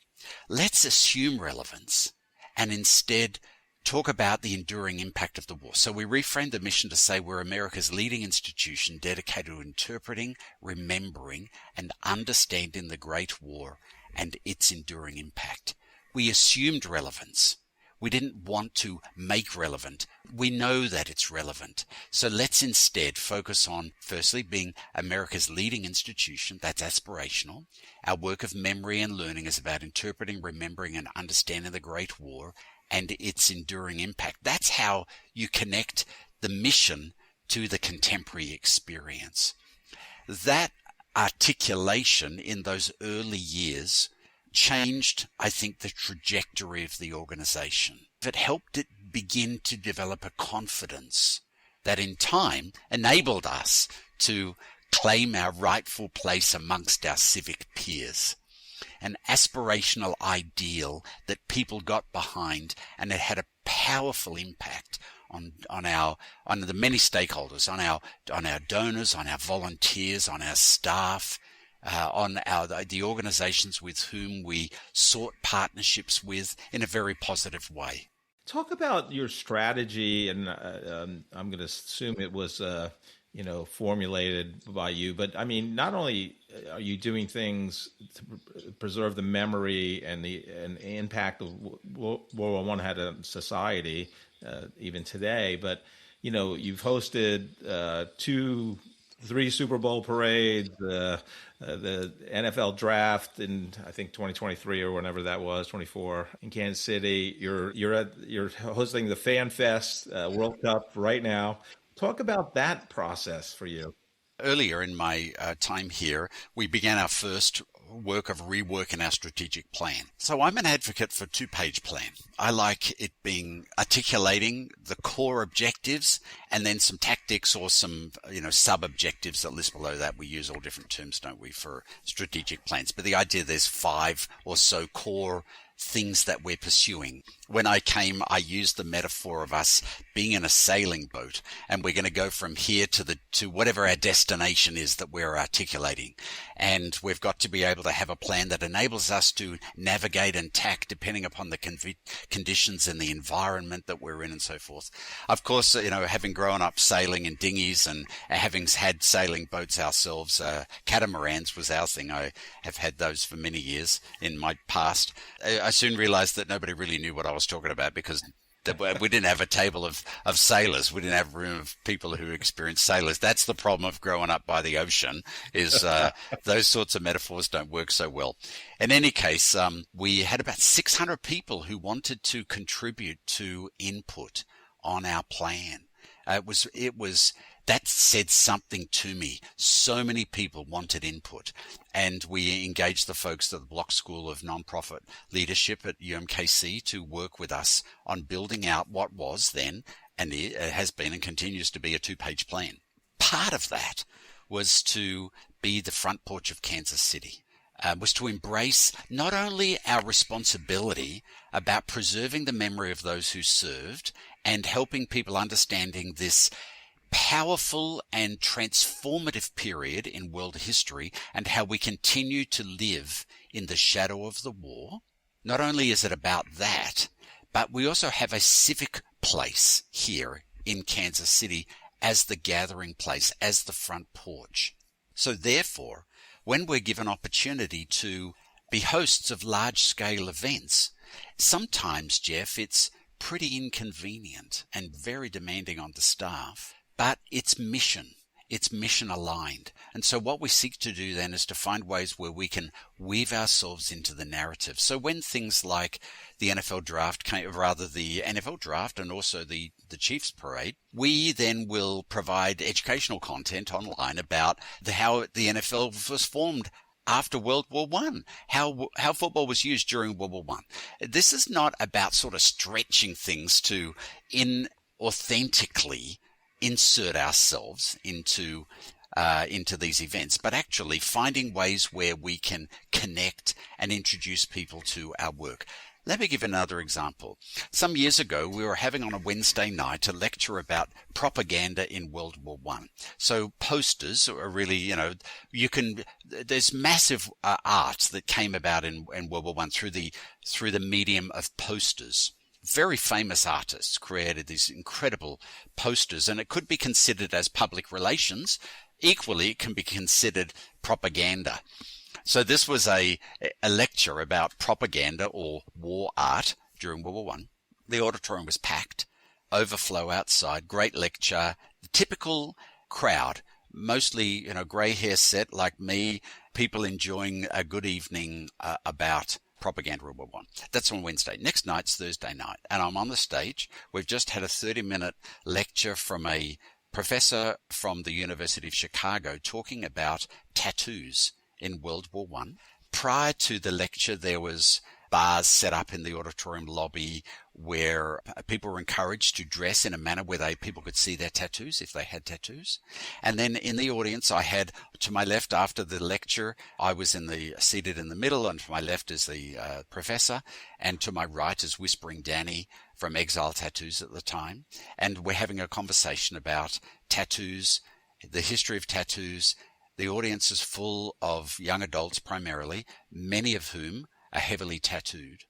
let's assume relevance and instead talk about the enduring impact of the war. So we reframed the mission to say we're America's leading institution dedicated to interpreting, remembering, and understanding the Great War and its enduring impact. We assumed relevance. We didn't want to make relevant. We know that it's relevant. So let's instead focus on, firstly, being America's leading institution. That's aspirational. Our work of memory and learning is about interpreting, remembering, and understanding the Great War and its enduring impact. That's how you connect the mission to the contemporary experience. That articulation in those early years changed, I think, the trajectory of the organization. It helped it begin to develop a confidence that in time enabled us to claim our rightful place amongst our civic peers. An aspirational ideal that people got behind, and it had a powerful impact on the many stakeholders, on our donors, on our volunteers, on our staff, on the organizations with whom we sought partnerships with in a very positive way. Talk about your strategy, and I'm going to assume it was formulated by you. But I mean, not only are you doing things to preserve the memory and the impact of World War I had on society, even today, but you've hosted 3 Super Bowl parades, the NFL draft in I think 2023 or whenever that was, 24 in Kansas City. You're hosting the Fan Fest World Cup right now. Talk about that process for you. Earlier in my time here, we began our first work of reworking our strategic plan. So I'm an advocate for 2-page plan. I like it being articulating the core objectives and then some tactics or some, sub-objectives that list below that. We use all different terms, don't we, for strategic plans. But the idea there's 5 or so core things that we're pursuing. When I came, I used the metaphor of us being in a sailing boat, and we're going to go from here to whatever our destination is that we're articulating. And we've got to be able to have a plan that enables us to navigate and tack depending upon the conditions and the environment that we're in and so forth. Of course, having grown up sailing in dinghies and having had sailing boats ourselves, catamarans was our thing. I have had those for many years in my past. I soon realized that nobody really knew what I was talking about because we didn't have a table of sailors. We didn't have a room of people who experienced sailors. That's the problem of growing up by the ocean is those sorts of metaphors don't work so well. In any case, we had about 600 people who wanted to contribute to input on our plan. That said something to me. So many people wanted input, and we engaged the folks at the Block School of Nonprofit Leadership at UMKC to work with us on building out what was then, and it has been and continues to be, a 2-page plan. Part of that was to be the front porch of Kansas City. Was to embrace not only our responsibility about preserving the memory of those who served and helping people understanding this powerful and transformative period in world history and how we continue to live in the shadow of the war. Not only is it about that, but we also have a civic place here in Kansas City as the gathering place, as the front porch. So therefore, when we're given opportunity to be hosts of large-scale events, sometimes, Jeff, it's pretty inconvenient and very demanding on the staff. But it's mission. it's mission aligned. And so what we seek to do then is to find ways where we can weave ourselves into the narrative. So when things like the NFL draft the NFL draft and also the Chiefs parade, we then will provide educational content online about how the NFL was formed after World War One, how football was used during World War One. This is not about sort of stretching things to inauthentically insert ourselves into these events, but actually finding ways where we can connect and introduce people to our work. Let me give another example. Some years ago, we were having on a Wednesday night a lecture about propaganda in World War One. So posters are really, there's massive art that came about in World War One through the medium of posters. Very famous artists created these incredible posters, and it could be considered as public relations. Equally, it can be considered propaganda. So this was a lecture about propaganda or war art during World War One. The auditorium was packed, overflow outside, great lecture, the typical crowd, mostly, grey hair set like me, people enjoying a good evening about propaganda World War One. That's on Wednesday. Next night's Thursday night, and I'm on the stage. We've just had a 30-minute lecture from a professor from the University of Chicago talking about tattoos in World War One. Prior to the lecture, there was bars set up in the auditorium lobby where people were encouraged to dress in a manner where people could see their tattoos if they had tattoos. And then in the audience, I had to my left after the lecture, I was seated in the middle, and to my left is the professor, and to my right is Whispering Danny from Exile Tattoos at the time. And we're having a conversation about tattoos, the history of tattoos. The audience is full of young adults primarily, many of whom are heavily tattooed.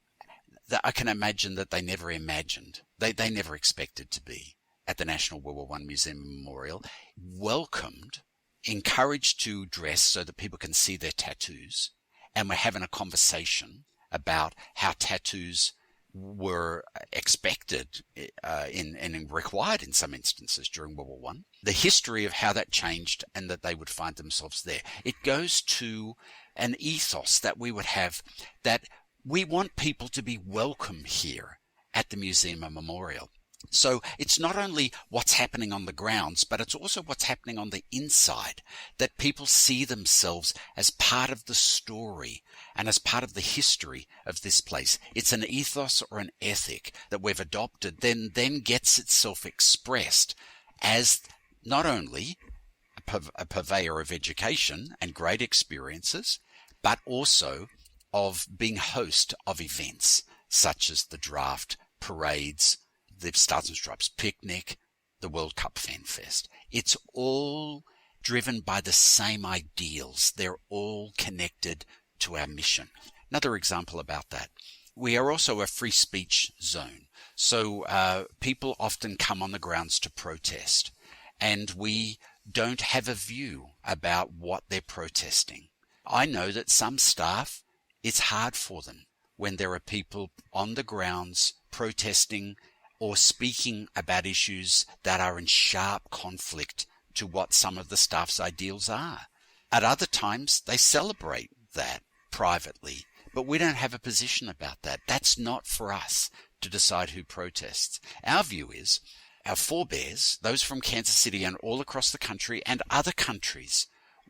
I can imagine that they never imagined, they never expected to be at the National World War One Museum Memorial, welcomed, encouraged to dress so that people can see their tattoos. And we're having a conversation about how tattoos were expected and required in some instances during World War One, the history of how that changed and that they would find themselves there. It goes to an ethos that we would have, that we want people to be welcome here at the Museum and Memorial. So it's not only what's happening on the grounds, but it's also what's happening on the inside, that people see themselves as part of the story and as part of the history of this place. It's an ethos or an ethic that we've adopted, then gets itself expressed as not only a purveyor of education and great experiences, but also of being host of events such as the draft, parades, the Stars and Stripes picnic, the World Cup Fan Fest. It's all driven by the same ideals. They're all connected to our mission. Another example about that. We are also a free speech zone. So people often come on the grounds to protest, and we don't have a view about what they're protesting. I know that some staff, it's hard for them when there are people on the grounds protesting or speaking about issues that are in sharp conflict to what some of the staff's ideals are. At other times, they celebrate that privately, but we don't have a position about that. That's not for us to decide who protests. Our view is our forebears, those from Kansas City and all across the country and other countries,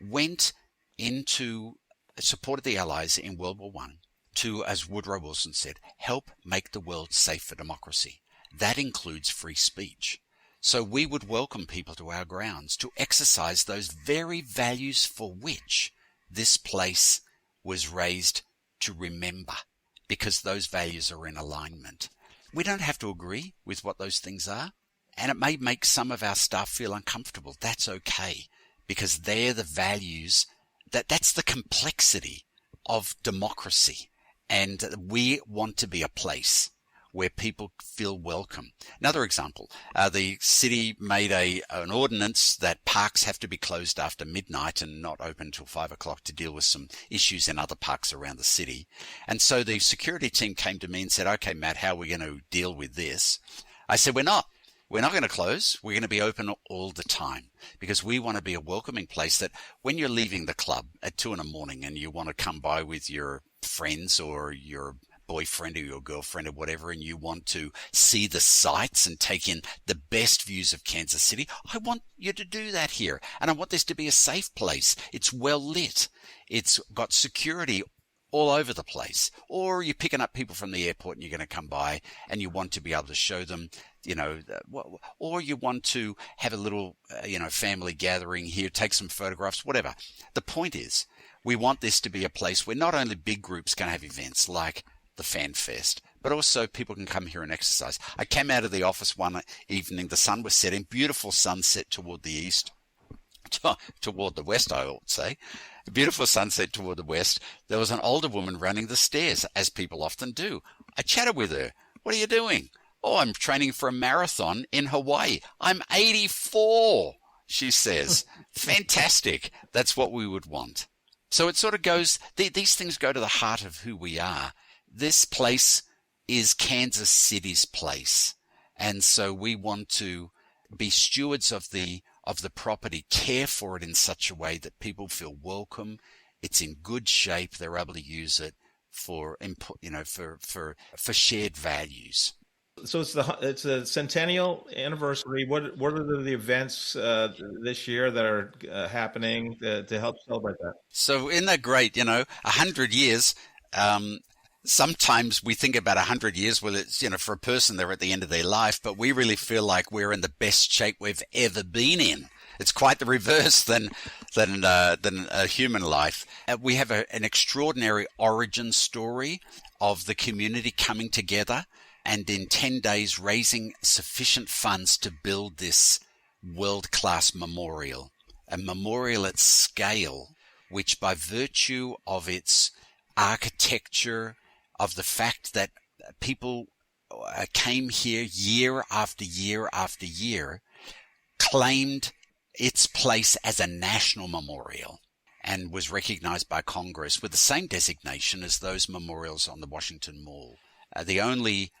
went into support of the Allies in World War One to, as Woodrow Wilson said, help make the world safe for democracy. That includes free speech. So we would welcome people to our grounds to exercise those very values for which this place was raised to remember, because those values are in alignment. We don't have to agree with what those things are, and it may make some of our staff feel uncomfortable. That's okay, because they're the values, that's the complexity of democracy, and we want to be a place where people feel welcome. Another example, the city made an ordinance that parks have to be closed after midnight and not open till 5 o'clock to deal with some issues in other parks around the city. And so the security team came to me and said, okay, Matt, how are we going to deal with this? I said, we're not. We're not going to close. We're going to be open all the time because we want to be a welcoming place that when you're leaving the club at 2 a.m. and you want to come by with your friends or your boyfriend or your girlfriend or whatever, and you want to see the sights and take in the best views of Kansas City, I want you to do that here. And I want this to be a safe place. It's well lit. It's got security all over the place. Or you're picking up people from the airport and you're going to come by and you want to be able to show them, or you want to have a little, family gathering here, take some photographs, whatever. The point is, we want this to be a place where not only big groups can have events like the Fan Fest, but also people can come here and exercise. I came out of the office one evening, the sun was setting, beautiful sunset toward the east, toward the west, I ought to say. A beautiful sunset toward the west. There was an older woman running the stairs, as people often do. I chatted with her. What are you doing? Oh, I'm training for a marathon in Hawaii. I'm 84, she says. Fantastic. That's what we would want. So it sort of goes, these things go to the heart of who we are. This place is Kansas City's place. And so we want to be stewards of the property, care for it in such a way that people feel welcome. It's in good shape. They're able to use it for shared values. So it's a centennial anniversary. What are the events this year that are happening to help celebrate that? So isn't that great? 100 years. Sometimes we think about 100 years. Well, it's for a person they're at the end of their life, but we really feel like we're in the best shape we've ever been in. It's quite the reverse than a human life. We have an extraordinary origin story of the community coming together and in 10 days raising sufficient funds to build this world-class memorial, a memorial at scale, which by virtue of its architecture, of the fact that people came here year after year after year, claimed its place as a national memorial and was recognized by Congress with the same designation as those memorials on the Washington Mall. The only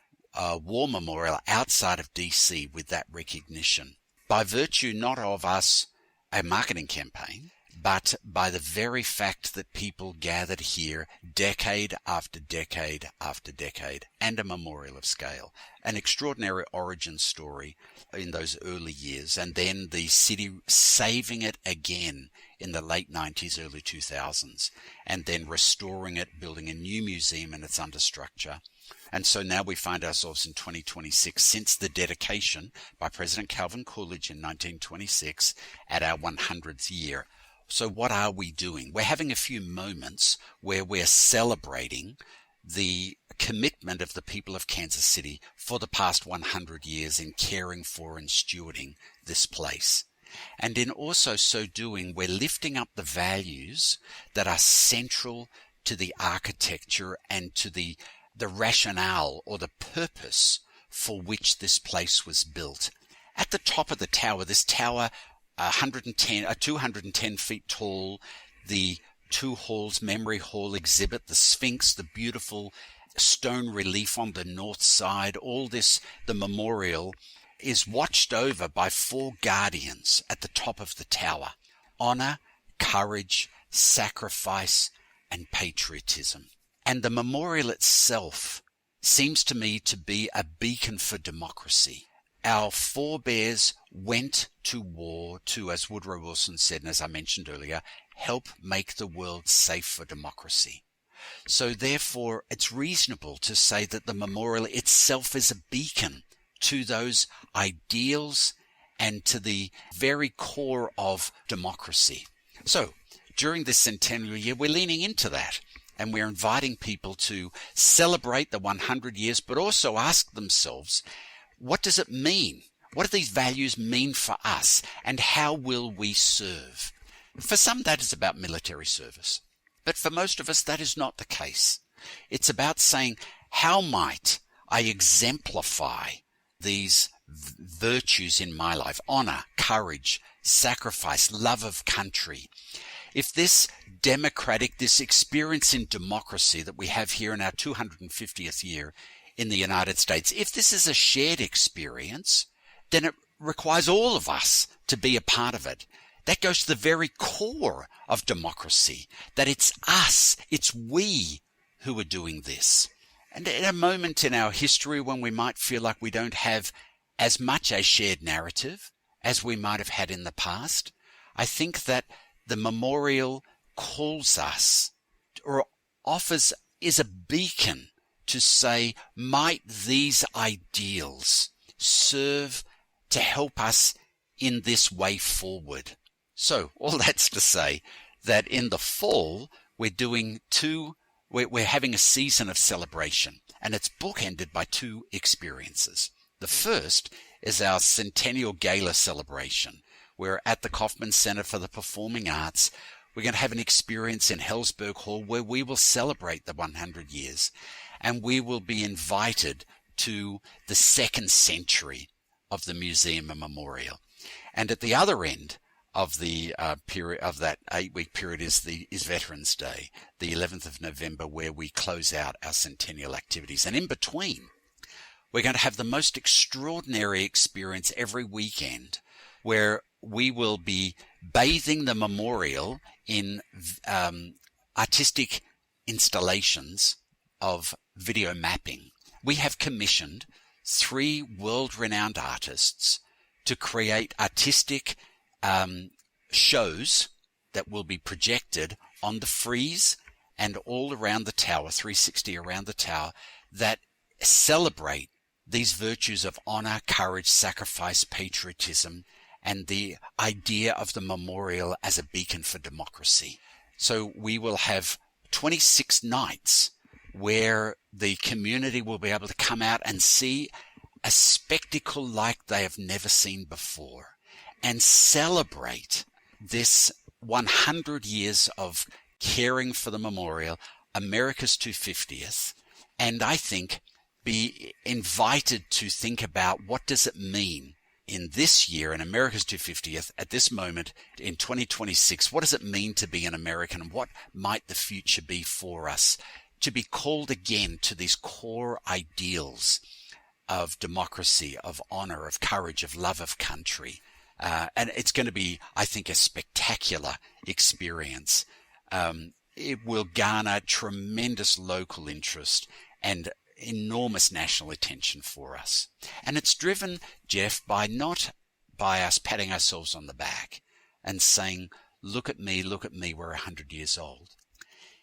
war memorial outside of D.C. with that recognition, by virtue not of us, a marketing campaign, but by the very fact that people gathered here decade after decade after decade, and a memorial of scale. An extraordinary origin story in those early years, and then the city saving it again in the late 90s, early 2000s, and then restoring it, building a new museum in its understructure. And so now we find ourselves in 2026, since the dedication by President Calvin Coolidge in 1926 at our 100th year. So what are we doing? We're having a few moments where we're celebrating the commitment of the people of Kansas City for the past 100 years in caring for and stewarding this place. And in also so doing, we're lifting up the values that are central to the architecture and to the rationale or the purpose for which this place was built. At the top of the tower, this tower 210 feet tall, the two halls, Memory Hall exhibit, the Sphinx, the beautiful stone relief on the north side, all this, the memorial, is watched over by 4 guardians at the top of the tower. Honor, courage, sacrifice, and patriotism. And the memorial itself seems to me to be a beacon for democracy. Our forebears went to war to, as Woodrow Wilson said, and as I mentioned earlier, help make the world safe for democracy. So therefore, it's reasonable to say that the memorial itself is a beacon to those ideals and to the very core of democracy. So during this centennial year, we're leaning into that. And we're inviting people to celebrate the 100 years, but also ask themselves, what does it mean? What do these values mean for us? And how will we serve? For some, that is about military service. But for most of us, that is not the case. It's about saying, how might I exemplify these virtues in my life? Honor, courage, sacrifice, love of country. If this this experience in democracy that we have here in our 250th year in the United States, if this is a shared experience, then it requires all of us to be a part of it. That goes to the very core of democracy, that it's us, it's we who are doing this. And at a moment in our history when we might feel like we don't have as much a shared narrative as we might have had in the past, I think that the memorial calls us, or is a beacon to say, might these ideals serve to help us in this way forward. So all that's to say that in the fall, we're having a season of celebration, and it's bookended by two experiences. The first is our Centennial Gala celebration. We're at the Kaufman Center for the Performing Arts. We're going to have an experience in Hellsberg Hall where we will celebrate the 100 years, and we will be invited to the second century of the museum and memorial. And at the other end of the period of that 8-week period is Veterans Day, the 11th of November, where we close out our centennial activities. And in between, we're going to have the most extraordinary experience every weekend, where we will be bathing the memorial in artistic installations of video mapping. We have commissioned 3 world-renowned artists to create artistic shows that will be projected on the frieze and all around the tower, 360 around the tower, that celebrate these virtues of honor, courage, sacrifice, patriotism, and the idea of the memorial as a beacon for democracy. So we will have 26 nights where the community will be able to come out and see a spectacle like they have never seen before, and celebrate this 100 years of caring for the memorial, America's 250th, and I think be invited to think about what does it mean in this year, in America's 250th, at this moment in 2026, what does it mean to be an American, and what might the future be for us, to be called again to these core ideals of democracy, of honor, of courage, of love of country. And it's going to be, I think, a spectacular experience. It will garner tremendous local interest and enormous national attention for us. And it's driven, Jeff, not by us patting ourselves on the back and saying, look at me, we're 100 years old.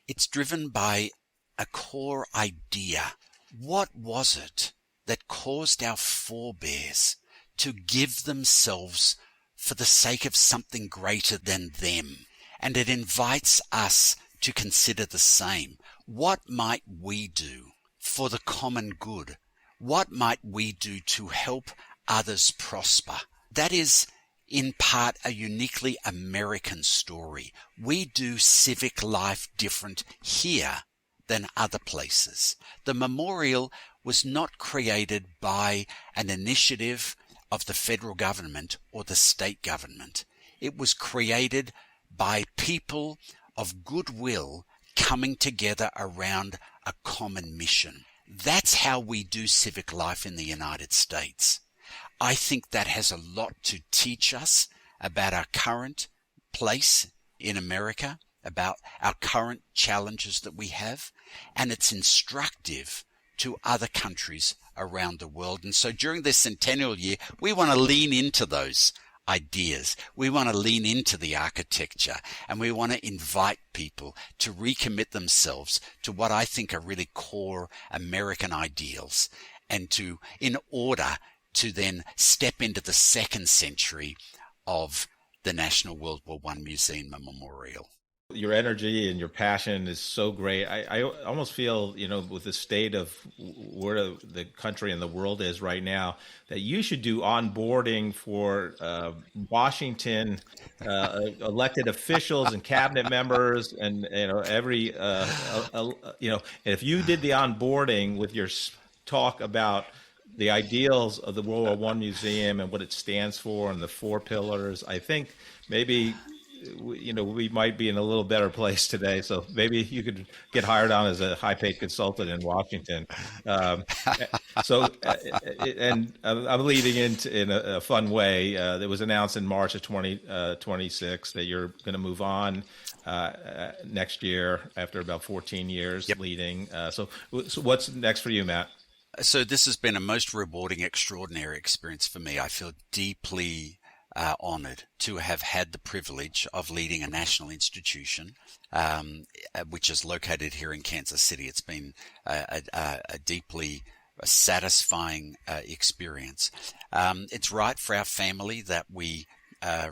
It's driven by a core idea. What was it that caused our forebears to give themselves for the sake of something greater than them? And it invites us to consider the same. What might we do for the common good? What might we do to help others prosper? That is, in part, a uniquely American story. We do civic life different here than other places. The memorial was not created by an initiative of the federal government or the state government. It was created by people of goodwill coming together around a common mission. That's how we do civic life in the United States. I think that has a lot to teach us about our current place in America, about our current challenges that we have, and it's instructive to other countries around the world. And so during this centennial year, we want to lean into those ideas. We want to lean into the architecture, and we want to invite people to recommit themselves to what I think are really core American ideals, and in order to then step into the second century of the National World War I Museum and Memorial. Your energy and your passion is so great. I almost feel, with the state of where the country and the world is right now, that you should do onboarding for Washington elected officials and cabinet members, and every if you did the onboarding with your talk about the ideals of the World War I Museum and what it stands for and the 4 pillars, I think maybe we might be in a little better place today. So maybe you could get hired on as a high-paid consultant in Washington. Um, and I'm leading in a fun way. It was announced in March of 2026 that you're going to move on next year after about 14 years leading. So what's next for you, Matt? So this has been a most rewarding, extraordinary experience for me. I feel deeply honored to have had the privilege of leading a national institution, which is located here in Kansas City. It's been a deeply satisfying experience. It's right for our family that we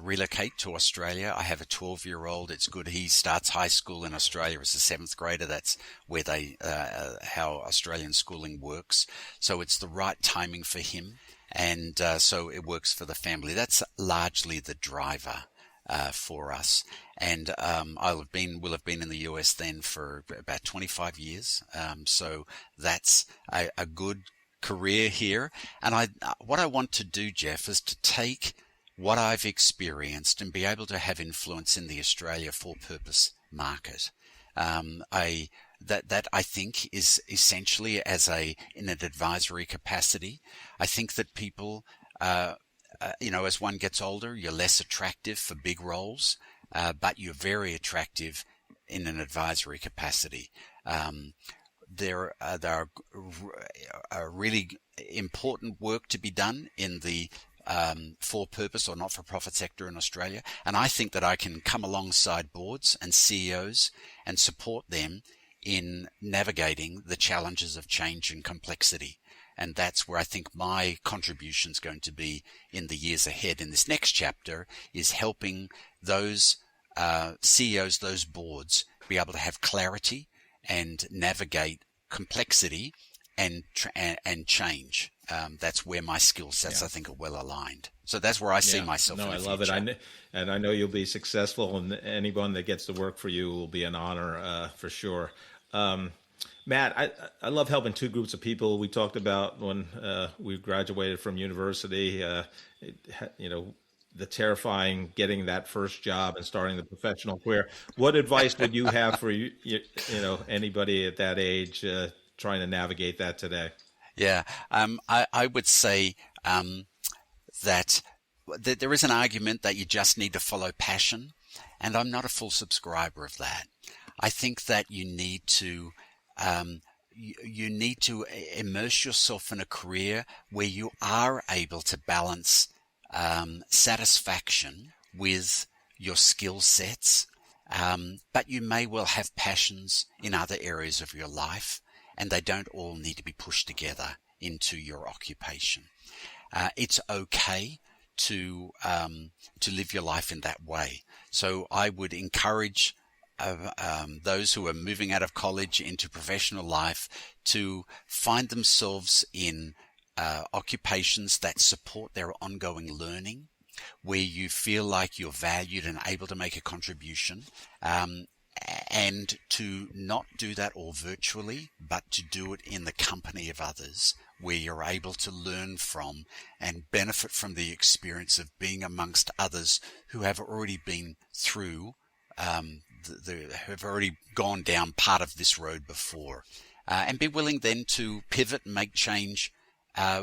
relocate to Australia. I have a 12-year-old. It's good. He starts high school in Australia as a 7th grader. That's where how Australian schooling works. So it's the right timing for him. And so it works for the family. That's largely the driver for us. And will have been in the US then for about 25 years. So that's a good career here. And what I want to do, Jeff, is to take what I've experienced and be able to have influence in the Australia for-purpose market. That I think is essentially in an advisory capacity. I think that people, as one gets older, you're less attractive for big roles, but you're very attractive in an advisory capacity. There are really important work to be done in the for-purpose or not-for-profit sector in Australia. And I think that I can come alongside boards and CEOs and support them in navigating the challenges of change and complexity. And that's where I think my contribution is going to be in the years ahead. In this next chapter is helping those CEOs, those boards, be able to have clarity and navigate complexity and change. That's where my skill sets, I think, are well aligned. So that's where I see myself in the future. I love it. I know you'll be successful, and anyone that gets to work for you will be an honor for sure. Matt, I love helping two groups of people. We talked about when we graduated from university, the terrifying getting that first job and starting the professional career. What advice would you have for anybody at that age trying to navigate that today? Yeah, I would say that there is an argument that you just need to follow passion, and I'm not a full subscriber of that. I think that you need to immerse yourself in a career where you are able to balance satisfaction with your skill sets, but you may well have passions in other areas of your life, and they don't all need to be pushed together into your occupation. It's okay to live your life in that way. So I would encourage those who are moving out of college into professional life to find themselves in occupations that support their ongoing learning, where you feel like you're valued and able to make a contribution, and to not do that all virtually, but to do it in the company of others, where you're able to learn from and benefit from the experience of being amongst others who have already been through, have already gone down part of this road before, and be willing then to pivot and make change,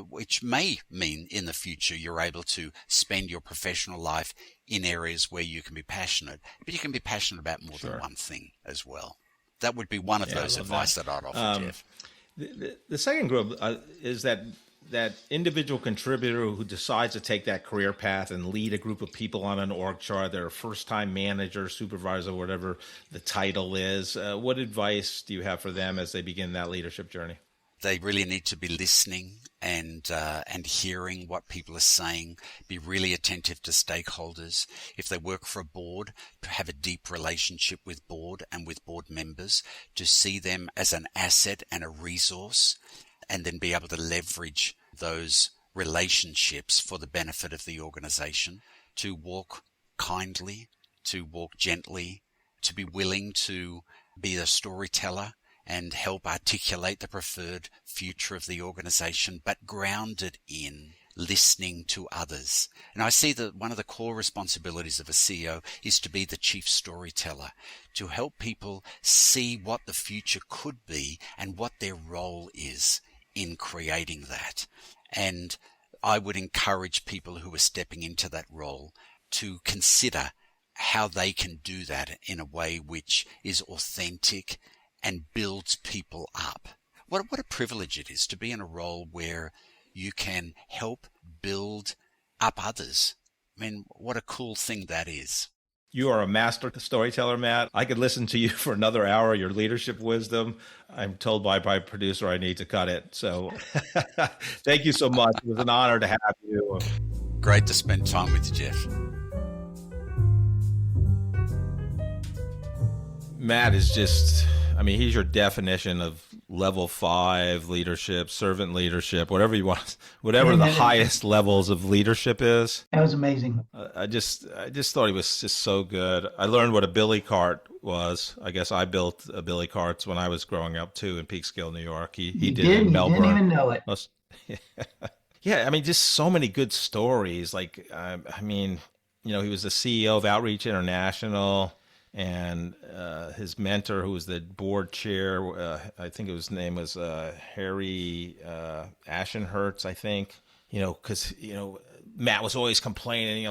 which may mean in the future you're able to spend your professional life in areas where you can be passionate, but you can be passionate about more than one thing as well. That would be one of those advice that I'd offer, Jeff. The second group is that individual contributor who decides to take that career path and lead a group of people on an org chart. They're a first-time manager, supervisor, whatever the title is. What advice do you have for them as they begin that leadership journey? They really need to be listening and hearing what people are saying, be really attentive to stakeholders. If they work for a board, have a deep relationship with board and with board members, to see them as an asset and a resource, and then be able to leverage those relationships for the benefit of the organization, to walk kindly, to walk gently, to be willing to be a storyteller and help articulate the preferred future of the organization, but grounded in listening to others. And I see that one of the core responsibilities of a CEO is to be the chief storyteller, to help people see what the future could be and what their role is in creating that. And I would encourage people who are stepping into that role to consider how they can do that in a way which is authentic and builds people up. What a privilege it is to be in a role where you can help build up others. I mean, what a cool thing that is. You are a master storyteller, Matt. I could listen to you for another hour, your leadership wisdom. I'm told by my producer I need to cut it. So thank you so much. It was an honor to have you. Great to spend time with you, Jeff. Matt is just, he's your definition of level 5 leadership, servant leadership, whatever you want, whatever the highest levels of leadership is. That was amazing. I just thought he was just so good. I learned what a billy cart was. I guess I built a billy carts when I was growing up too in Peekskill, New York. He did in Melbourne. You didn't even know it. Yeah, just so many good stories. Like, he was the CEO of Outreach International. And his mentor, who was the board chair, I think his name was Harry Ashenhertz, I think, because, Matt was always complaining,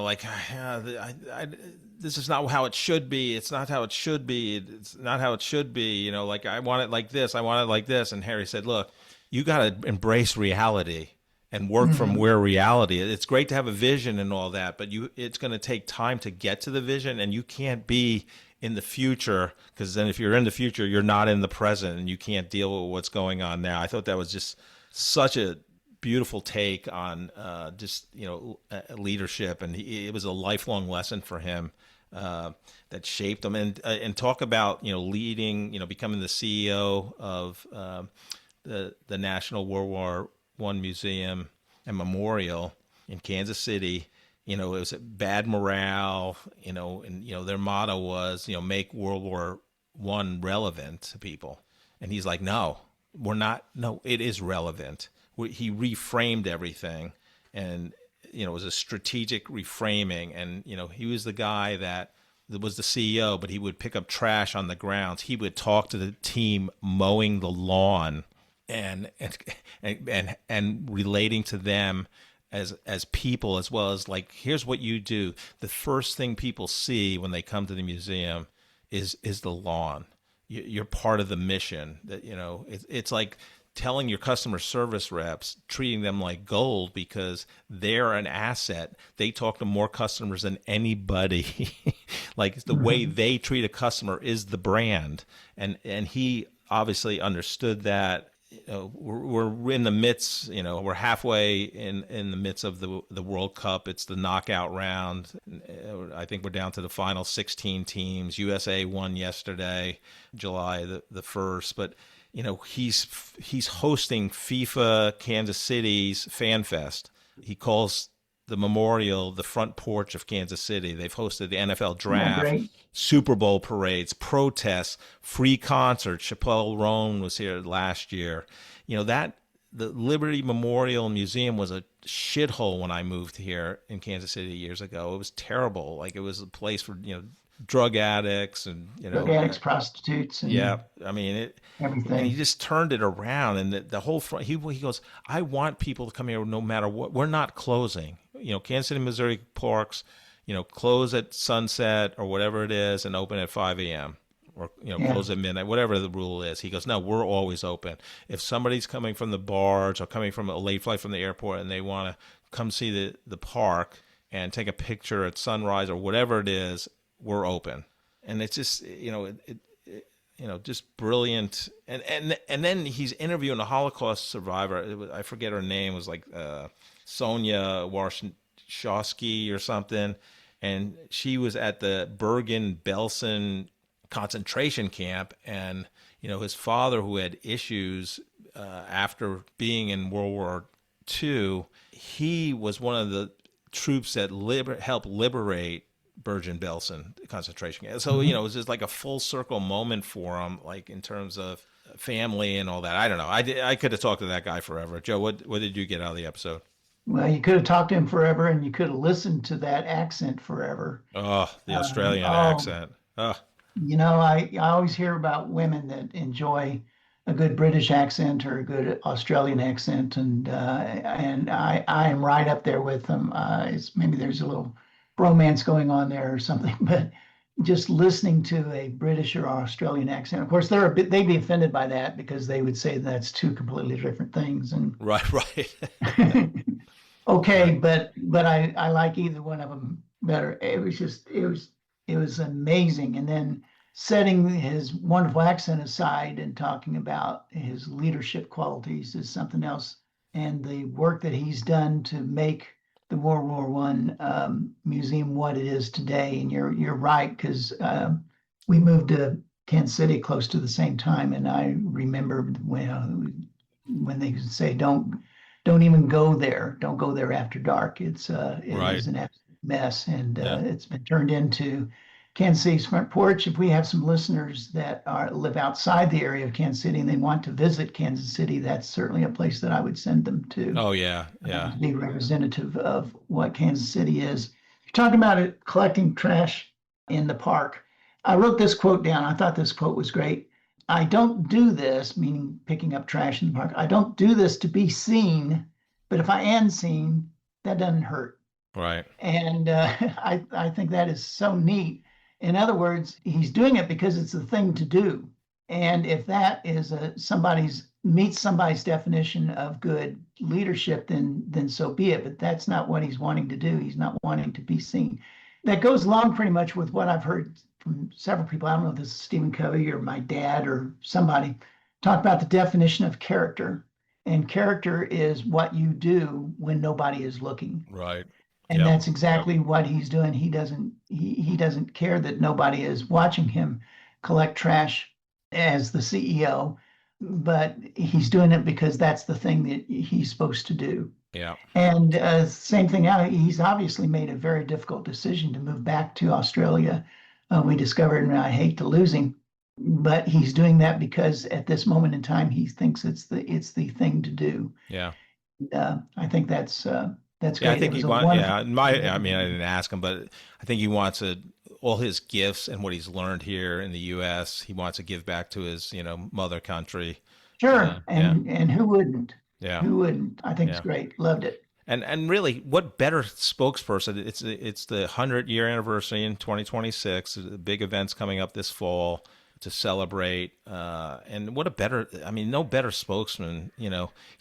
this is not how it should be. It's not how it should be. It's not how it should be. I want it like this. I want it like this. And Harry said, look, you got to embrace reality and work from where reality is. It's great to have a vision and all that, but it's going to take time to get to the vision, and you can't be in the future, because then if you're in the future, you're not in the present and you can't deal with what's going on now. I thought that was just such a beautiful take on leadership, and it was a lifelong lesson for him that shaped him. And talk about leading, becoming the CEO of the National World War I Museum and Memorial in Kansas City. It was bad morale, and their motto was, make World War I relevant to people. And he's like, no, we're not. No, it is relevant. He reframed everything, and, it was a strategic reframing. And, he was the guy that was the CEO, but he would pick up trash on the grounds. He would talk to the team mowing the lawn and relating to them as people, as well as like, here's what you do. The first thing people see when they come to the museum is the lawn. You're part of the mission. That it's like telling your customer service reps, treating them like gold, because they're an asset. They talk to more customers than anybody. Like, the way they treat a customer is the brand, and he obviously understood that. We're in the midst, we're halfway in the midst of the World Cup. It's the knockout round. I think we're down to the final 16 teams. USA won yesterday, July the 1st. But, he's hosting FIFA Kansas City's Fan Fest. He calls the Memorial the front porch of Kansas City. They've hosted the NFL draft, Super Bowl parades, protests, free concerts. Chappelle Roan was here last year. The Liberty Memorial Museum was a shithole when I moved here in Kansas City years ago. It was terrible. Like, it was a place for, drug addicts and, drug addicts, prostitutes. And everything. And he just turned it around, and the whole front, he goes, I want people to come here no matter what. We're not closing. Kansas City, Missouri parks, close at sunset or whatever it is and open at 5 a.m. or, close at midnight, whatever the rule is. He goes, no, we're always open. If somebody's coming from the barge or coming from a late flight from the airport and they want to come see the park and take a picture at sunrise or whatever it is, we're open. And it's just, just brilliant. And then he's interviewing a Holocaust survivor. I forget her name. It was like Sonia Warshawski or something. And she was at the Bergen-Belsen concentration camp. And, his father, who had issues after being in World War II, he was one of the troops that helped liberate Bergen-Belsen concentration camp. So, it was just like a full circle moment for him, like in terms of family and all that. I don't know. I could have talked to that guy forever. Joe, what did you get out of the episode? Well, you could have talked to him forever, and you could have listened to that accent forever. Oh, the Australian Oh, accent. Oh, I always hear about women that enjoy a good British accent or a good Australian accent, and I am right up there with them. Maybe there's a little romance going on there or something, but just listening to a British or Australian accent, of course, they'd be offended by that because they would say that's two completely different things. And right, right. okay, Right. but I like either one of them better. It was amazing. And then setting his wonderful accent aside and talking about his leadership qualities is something else. And the work that he's done to make the World War One museum what it is today. And you're right, because we moved to Kansas City close to the same time, and I remember when they say don't even go there. Don't go there after dark. It Right. is an absolute mess, and Yeah. it's been turned into Kansas City's front porch. If we have some listeners that live outside the area of Kansas City and they want to visit Kansas City, that's certainly a place that I would send them to. Oh, yeah. Yeah. To be representative of what Kansas City is. You're talking about it, collecting trash in the park. I wrote this quote down. I thought this quote was great. I don't do this, meaning picking up trash in the park. I don't do this to be seen, but if I am seen, that doesn't hurt. Right. And I think that is so neat. In other words, he's doing it because it's the thing to do. And if that is meets somebody's definition of good leadership, then so be it. But that's not what he's wanting to do. He's not wanting to be seen. That goes along pretty much with what I've heard from several people. I don't know if this is Stephen Covey or my dad or somebody talk about the definition of character. And character is what you do when nobody is looking. Right. And Yep. that's exactly what he's doing. He doesn't care that nobody is watching him collect trash as the CEO, but he's doing it because that's the thing that he's supposed to do. Yeah. And same thing now, he's obviously made a very difficult decision to move back to Australia. We discovered, and I hate to lose him, but he's doing that because at this moment in time, he thinks it's the thing to do. Yeah. I think that's great. Yeah, I think It he was a wants. Yeah, wonderful. I mean, I didn't ask him, but I think he wants all his gifts and what he's learned here in the U.S. He wants to give back to his, mother country. Sure, Yeah. and who wouldn't? Yeah. Who wouldn't? I think it's Yeah. great. Loved it. And really, what better spokesperson? It's the 100-year anniversary in 2026. The big events coming up this fall to celebrate. And what a better, I mean, no better spokesman. He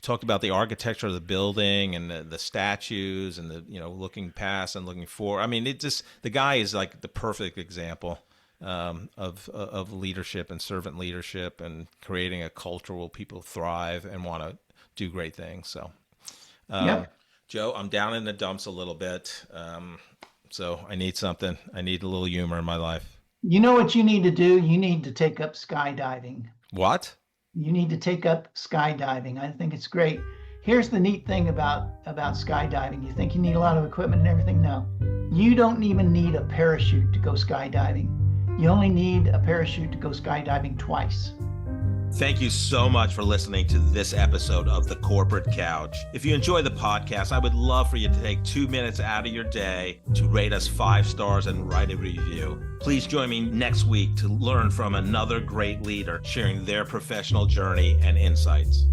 talked about the architecture of the building and the statues and looking past and looking forward. I mean, the guy is like the perfect example of leadership and servant leadership and creating a culture where people thrive and want to do great things. So, Yep. Joe, I'm down in the dumps a little bit. So I need something. I need a little humor in my life. You know what you need to do? You need to take up skydiving. What? You need to take up skydiving. I think it's great. Here's the neat thing about skydiving. You think you need a lot of equipment and everything? No. You don't even need a parachute to go skydiving. You only need a parachute to go skydiving twice. Thank you so much for listening to this episode of The Corporate Couch. If you enjoy the podcast, I would love for you to take 2 minutes out of your day to rate us 5 stars and write a review. Please join me next week to learn from another great leader sharing their professional journey and insights.